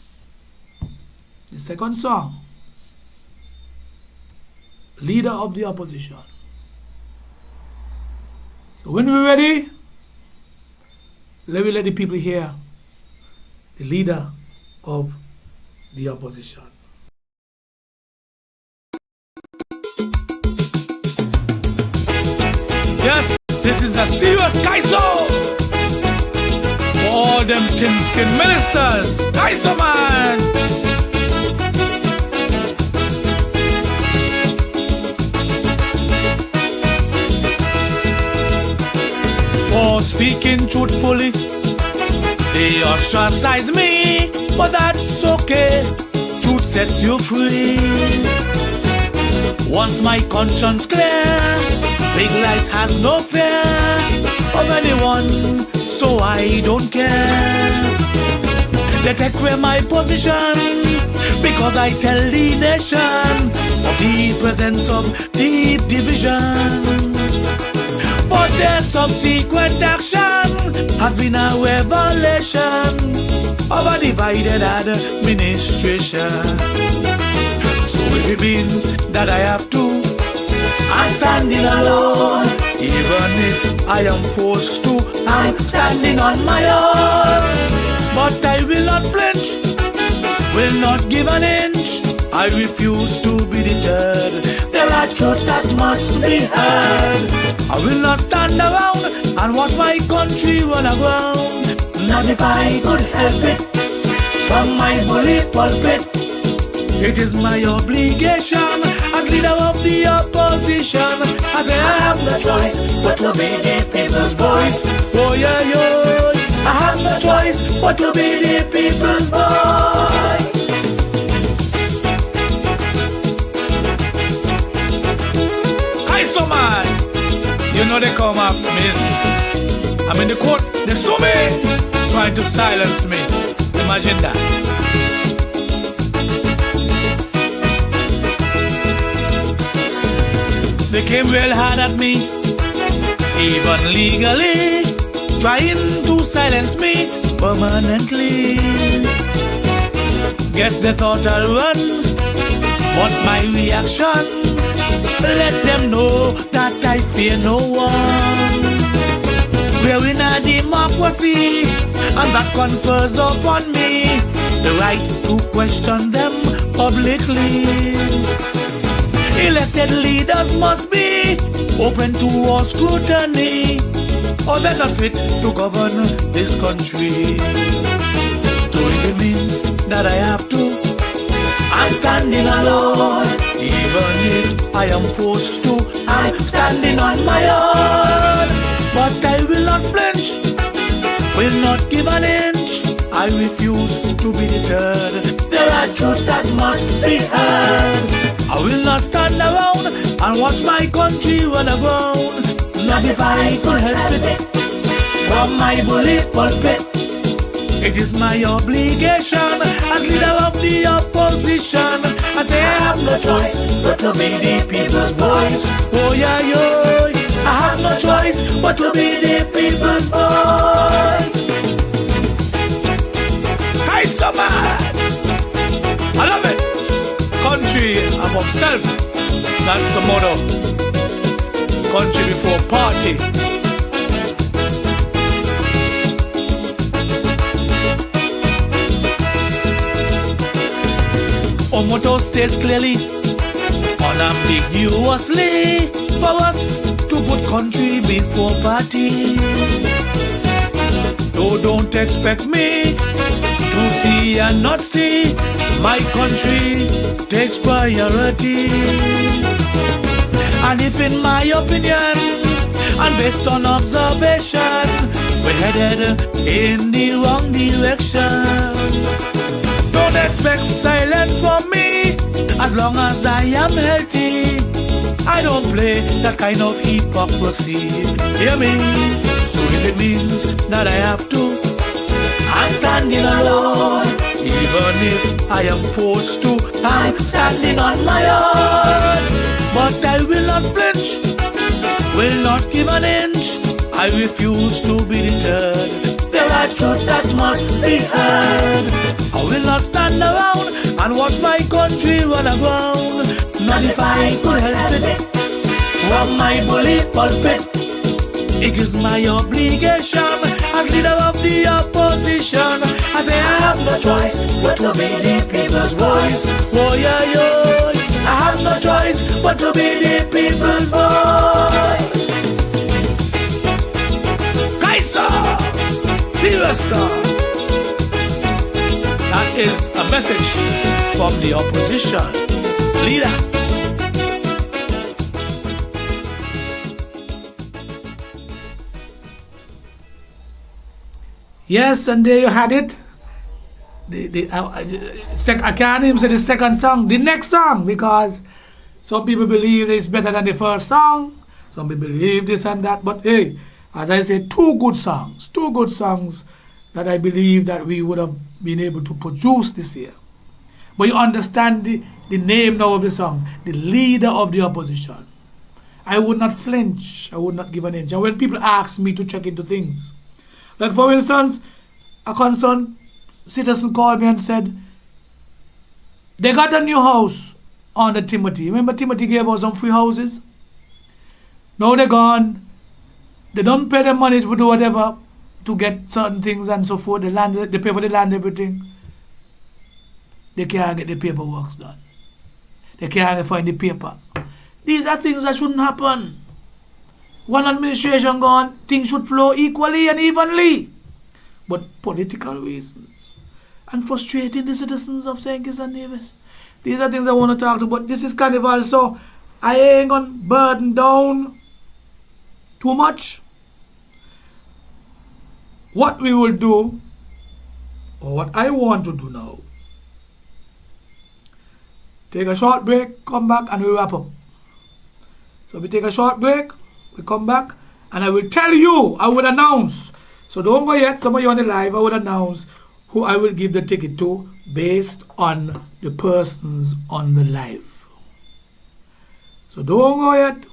the second song, Leader of the Opposition. So when we're ready, let me let the people hear the Leader of the Opposition. Yes, this is a serious Kaiso for all them thin-skin ministers. Kaiso man! For speaking truthfully They ostracize me, but that's okay. Truth sets you free. Once my conscience clear, big lies has no fear of anyone, so I don't care. They take away my position because I tell the nation of the presence of deep division. But their subsequent action has been a revelation of a divided administration. So if it means that I have to, I'm standing alone. Even if I am forced to, I'm standing on my own. But I will not flinch, will not give an inch. I refuse to be deterred. There are truths that must be heard. I will not stand around and watch my country run aground. Not if I could help it. From my bully pulpit, it is my obligation as leader of the opposition. I say I have no choice but to be the people's voice. Oh yeah, yeah. I have no choice but to be the people's voice. Hi, so man, you know they come after me. I'm in the court, they sue me, trying to silence me. Imagine that. They came real hard at me, even legally, trying to silence me permanently. Guess they thought I'll run, but my reaction let them know that I fear no one. We're in a democracy, and that confers upon me the right to question them publicly. Elected leaders must be open to all scrutiny, or they're not fit to govern this country. So if it means that I have to, I'm standing alone. Even if I am forced to, I'm standing on my own. But I will not flinch, will not give an inch. I refuse to be deterred. There are truths that must be heard. I will not stand around and watch my country run aground. Not if I could help it. From my bully pulpit, it is my obligation as leader of the opposition. I say I have no choice but to be the people's voice. Oh yeah, yo, I have no choice but to be the people's voice. Hi, summer, I love it. Country above self, that's the motto. Country before party. Our motto states clearly, unambiguously, for us to put country before party. No, don't expect me to see and not see. My country takes priority. And if in my opinion, and based on observation, we're headed in the wrong direction, don't expect silence from me as long as I am healthy. I don't play that kind of hypocrisy. Hear me? So if it means that I have to, I'm standing alone. Even if I am forced to, I'm standing on my own. But I will not flinch, will not give an inch. I refuse to be deterred. There are truths that must be heard. I will not stand around and watch my country run aground. Not if I could help it. From my bully pulpit, it is my obligation as leader of the opposition. I say I have no choice but to be the people's voice. Oh yeah, yo, I have no choice but to be the people's voice. Kaiser, Tirasa. That is a message from the opposition leader. Yes, and there you had it. I can't even say the second song, the next song, because some people believe it's better than the first song. Some people believe this and that. But hey, as I say, two good songs that I believe that we would have been able to produce this year. But you understand the name now of the song, the leader of the opposition. I would not flinch. I would not give an inch. And when people ask me to check into things, like for instance, a concerned citizen called me and said, they got a new house on the Timothy. Remember Timothy gave us some free houses? Now they're gone. They don't pay them money to do whatever to get certain things and so forth. They pay for the land, everything. They can't get the paperwork done. They can't find the paper. These are things that shouldn't happen. One administration gone, things should flow equally and evenly. But political reasons and frustrating the citizens of St. Kitts and Nevis. These are things I want to talk to, but this is Carnival, so I ain't gonna burden down too much. What we will do, or what I want to do now, take a short break, come back, and we wrap up. So we take a short break, we come back, and I will tell you, I will announce. So don't go yet, some of you on the live, I will announce who I will give the ticket to based on the persons on the live. So don't go yet.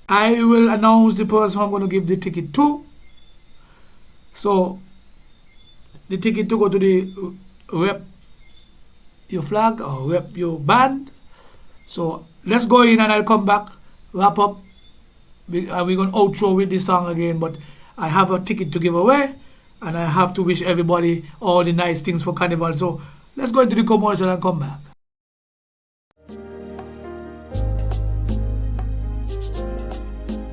I will announce the person I'm going to give the ticket to. So the ticket to go to the rep your flag or rep your band. So let's go in and I'll come back, wrap up. We're going to outro with this song again, but I have a ticket to give away and I have to wish everybody all the nice things for Carnival. So let's go into the commercial and come back.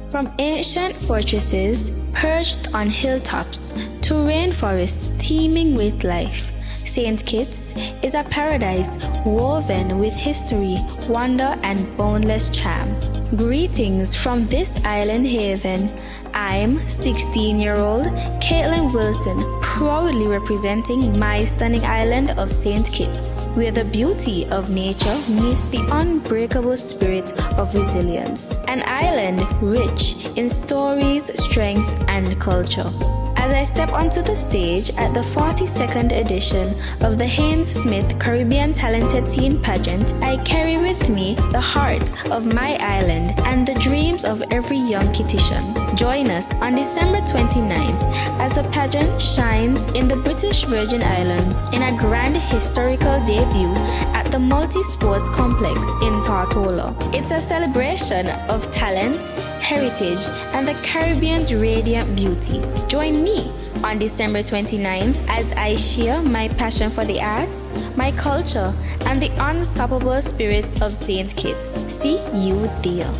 From ancient fortresses perched on hilltops to rainforests teeming with life, St. Kitts is a paradise woven with history, wonder, and boundless charm. Greetings from this island haven. I'm 16-year-old Caitlin Wilson, proudly representing my stunning island of St. Kitts, where the beauty of nature meets the unbreakable spirit of resilience. An island rich in stories, strength, and culture. As I step onto the stage at the 42nd edition of the Haynes Smith Caribbean Talented Teen Pageant, I carry with me the heart of my island and the dreams of every young Kittitian. Join us on December 29th as the pageant shines in the British Virgin Islands in a grand historical debut at the Multi-Sports Complex in Tortola. It's a celebration of talent, heritage, and the Caribbean's radiant beauty. Join me on December 29th as I share my passion for the arts, my culture, and the unstoppable spirits of St. Kitts. See you there.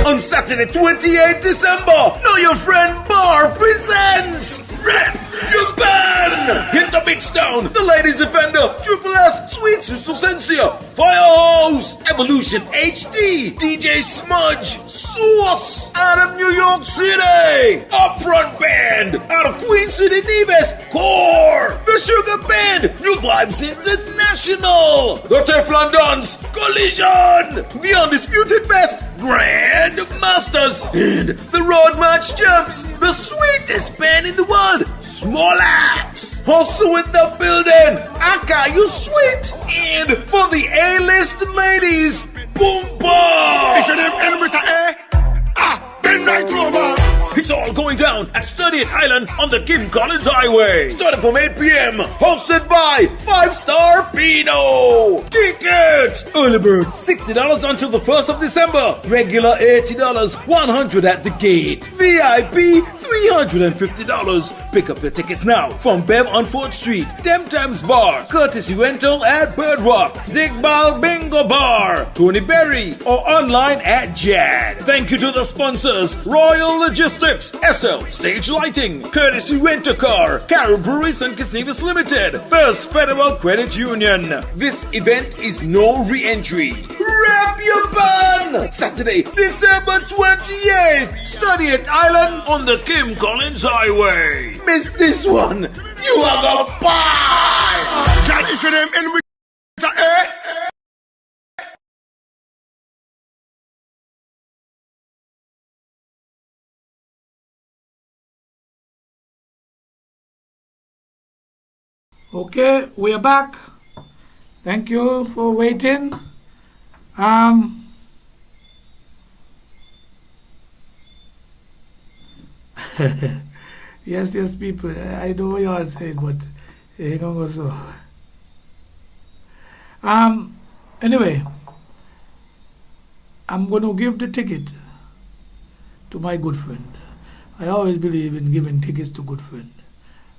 On Saturday, 28th December, Know Your Friend Bar presents Rep Your Band! Hit the big stone, the Ladies Defender, Triple S, Sweet Sister Sensia, Firehouse, Evolution HD, DJ Smudge, Source, out of New York City, Upfront Band, out of Queen City, Nevis, Core, The Sugar Band, New Vibes International, The Teflon Dons, Collision, The Undisputed Best, Grand Masters, and the Road March Champs, the sweetest band in the world, Small Axe, also in the building, Aka, you sweet, and for the A-list ladies, Boomba! It's all going down at 30th Island on the Kim Collins Highway. Starting from 8 p.m. Hosted by 5-Star Pino. Tickets! Early bird $60 until the 1st of December. Regular $80, $100 at the gate. VIP $350. Pick up your tickets now from Bev on 4th Street, Dem Times Bar, courtesy rental at Bird Rock, Zigbal Bingo Bar, Tony Berry, or online at Jad. Thank you to the sponsors, Royal Logistics, Sponsorships, SL Stage Lighting, Courtesy Rent a Car, Carol Breweries and Casinos Limited, First Federal Credit Union. This event is no re-entry. Rep your band! Saturday, December 28th, 38th Island on the Kim Collins Highway. Miss this one, you are gonna buy! Jack, if you them in with Okay, we are back. Thank you for waiting. Yes, people. I know what you all saying, but it ain't gonna go so. Anyway, I'm gonna give the ticket to my good friend. I always believe in giving tickets to good friend.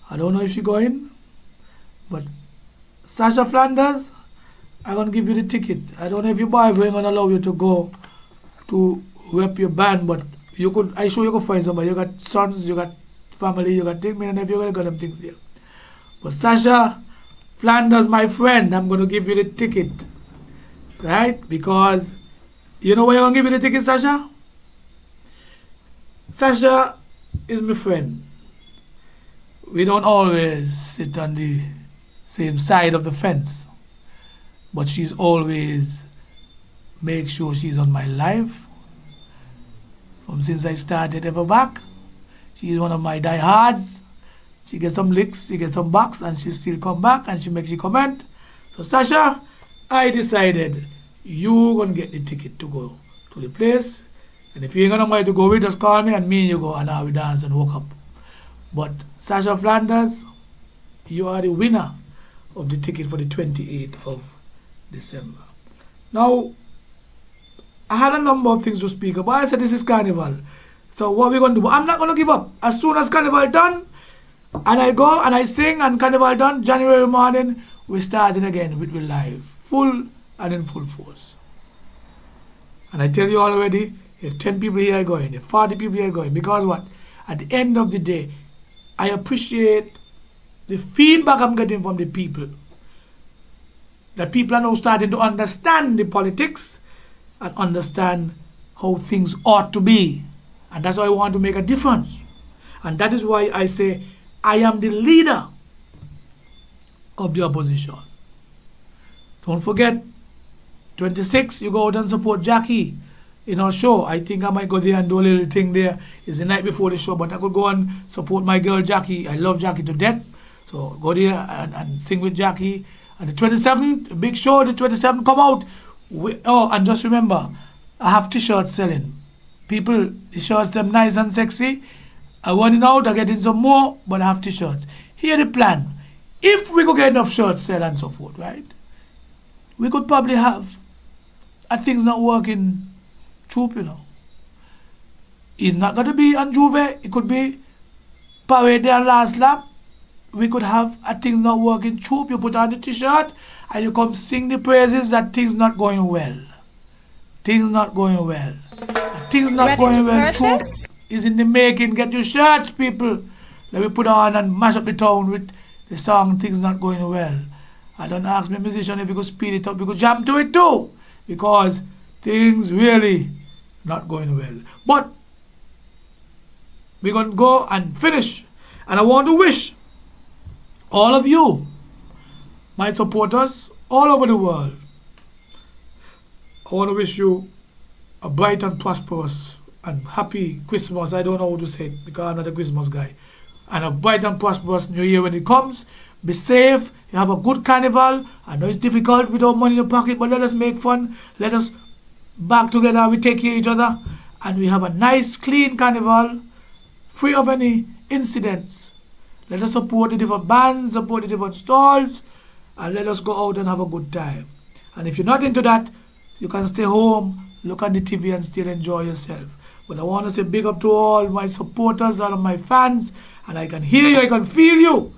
I don't know if she going, but Sasha Flanders, I'm gonna give you the ticket. I don't know if your boyfriend gonna allow you to go to rep your band, but you could. I sure you could find somebody. You got sons, you got family, you got things. Me and if you're gonna got them things there. But Sasha Flanders, my friend, I'm gonna give you the ticket, right? Because you know why I'm gonna give you the ticket, Sasha? Sasha is my friend. We don't always sit on the same side of the fence, but she's always make sure she's on my life. From since I started ever back, she's one of my diehards. She gets some licks, she gets some bucks, and she still come back and she makes you comment. So Sasha, I decided you gonna get the ticket to go to the place, and if you ain't gonna mind to go with, just call me and me and you go and I will dance and walk up. But Sasha Flanders, you are the winner of the ticket for the 28th of December. Now, I had a number of things to speak about. I said this is Carnival. So what we're going to do, I'm not going to give up. As soon as Carnival done, and I go and I sing and Carnival done, January morning, we starting again with live. Full and in full force. And I tell you already, if 10 people here are going, if 40 people here are going, because what? At the end of the day, I appreciate the feedback I'm getting from the people. That people are now starting to understand the politics and understand how things ought to be. And that's why I want to make a difference. And that is why I say I am the leader of the opposition. Don't forget, 26, you go out and support Jackie in our show. I think I might go there and do a little thing there. It's the night before the show, but I could go and support my girl Jackie. I love Jackie to death. So go there and sing with Jackie. And the 27th, a big show, the 27th, come out. And just remember, I have t-shirts selling. People, the shirts, them nice and sexy. I running out, I'm getting some more, but I have t-shirts. Here the plan. If we could get enough shirts sell and so forth, right? We could probably have things not working troop, you know. It's not going to be on Juve. It could be Parade and Last Lap. We could have things not working troop. You put on the t-shirt and you come sing the praises that things not going well. Things not going well. Things not Ready going to well troop purchase? is in the making. Get your shirts, people. Let me put on and mash up the town with the song Things Not Going Well. I don't ask my musician if you could speed it up. You could jump to it too. Because things really not going well. But we're going to go and finish. And I want to wish all of you, my supporters all over the world, I want to wish you a bright and prosperous and happy Christmas. I don't know how to say it because I'm not a Christmas guy. And a bright and prosperous New Year when it comes. Be safe. You have a good carnival. I know it's difficult without money in your pocket, but let us make fun. Let us back together. We take care of each other. And we have a nice, clean carnival, free of any incidents. Let us support the different bands, support the different stalls, and let us go out and have a good time. And if you're not into that, you can stay home, look at the TV and still enjoy yourself. But I want to say big up to all my supporters, all of my fans, and I can hear you, I can feel you.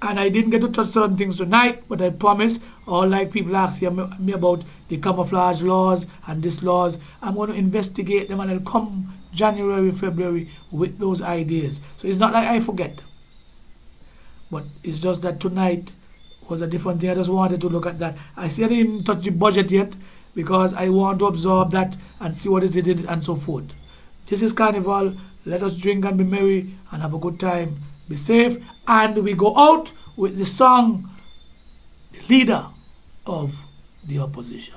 And I didn't get to touch certain things tonight, but I promise, all like people asking me about the camouflage laws and these laws, I'm going to investigate them and I'll come January, February with those ideas. So it's not like I forget. But it's just that tonight was a different thing. I just wanted to look at that. I still didn't even touch the budget yet because I want to absorb that and see what is it and so forth. This is Carnival. Let us drink and be merry and have a good time. Be safe. And we go out with the song, The Leader of the Opposition.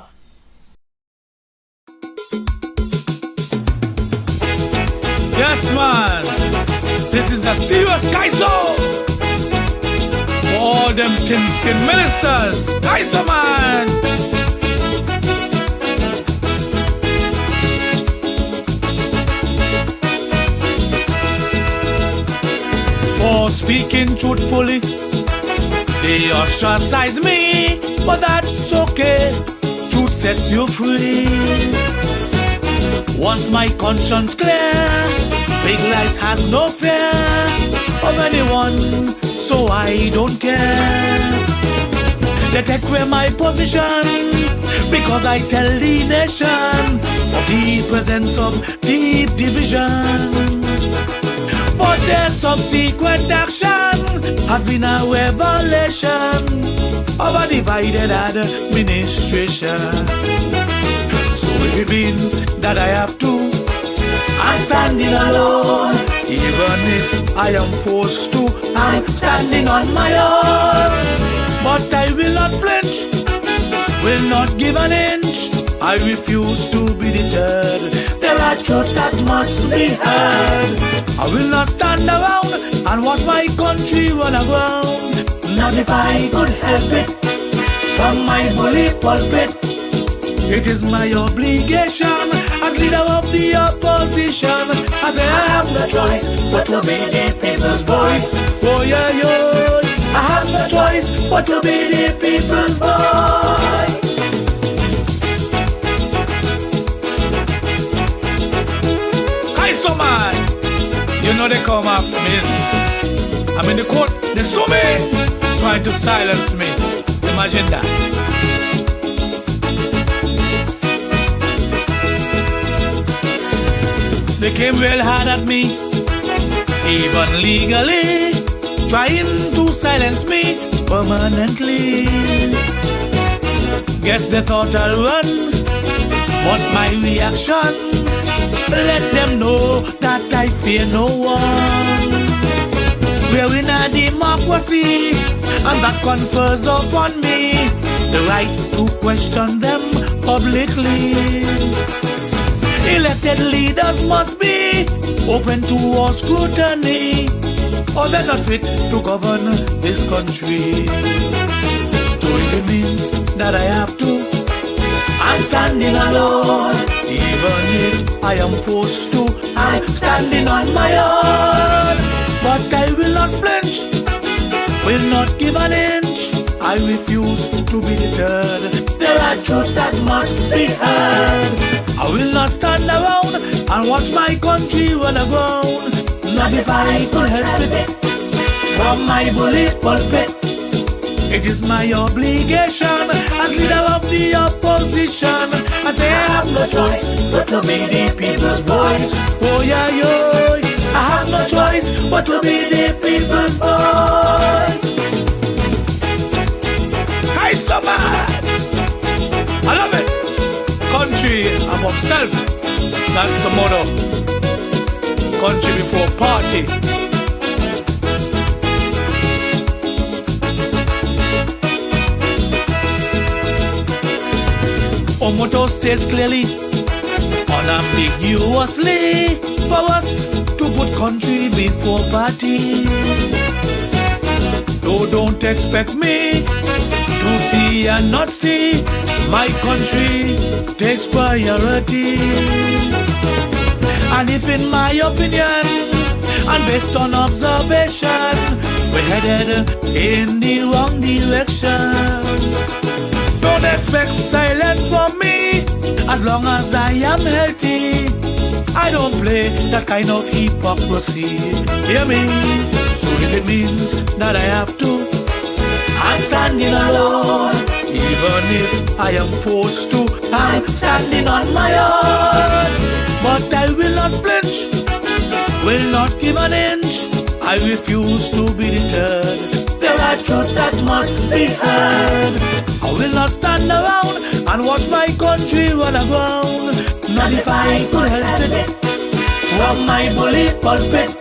Yes, man. This is a serious Kaiso. For all them thin-skin ministers. Kaiso, man. For speaking truthfully, they ostracize me, but that's okay. Truth sets you free. Once my conscience clear, big lies has no fear of anyone, so I don't care. They take away my position because I tell the nation of the presence of deep division. But their subsequent action has been a revelation of a divided administration. So if it means that I have to, I'm standing alone. Even if I am forced to, I'm standing on my own. But I will not flinch, will not give an inch. I refuse to be deterred. There are truths that must be heard. I will not stand around and watch my country run aground. Not if I could help it. From my bully pulpit, it is my obligation as leader of the opposition. I say I have no choice but to be the people's voice. Oh yeah, yeah. I have no choice but to be the people's voice. Hi, so man, you know they come after me. I'm in the court, they sue me, trying to silence me. Imagine that. They came real hard at me, even legally, trying to silence me permanently. Guess they thought I'll run, but my reaction let them know that I fear no one. We're in a democracy, and that confers upon me the right to question them publicly. Elected leaders must be open to all scrutiny, or they're not fit to govern this country. So if it means that I have to, I'm standing alone. Even if I am forced to, I'm standing on my own. But I will not flinch, will not give an inch. I refuse to be deterred. There are truths that must be heard. I will not stand around and watch my country run aground. Not if I could help it. From my bully pulpit, it is my obligation as leader of the opposition. I say I have no choice but to be the people's voice. Oh yeah, yo, I have no choice but to be the people's voice. Hi, summer, I love it. Country above self, that's the motto. Country before party. Our motto states clearly, unambiguously, for us to put country before party. So don't expect me to see and not see. My country takes priority. And if in my opinion, and based on observation, we're headed in the wrong direction, don't expect silence from me as long as I am healthy. I don't play that kind of hypocrisy. Hear me? So if it means that I have to, I'm standing alone. Even if I am forced to, I'm standing on my own. But But I will not flinch, will not give an inch. I refuse to be deterred. There are truths that must be heard. I will not stand around and watch my country run aground. Not if I could help it. From my bully pulpit,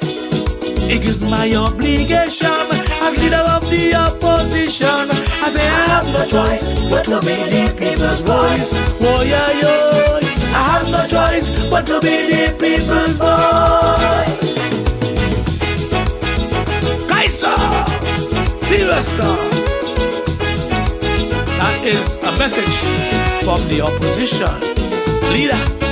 it is my obligation as leader of the opposition. I say I have no choice but to be the people's voice. Oh yeah, yo, I have no choice but to be the people's voice. Kaiser, serious sir. That is a message from the opposition leader.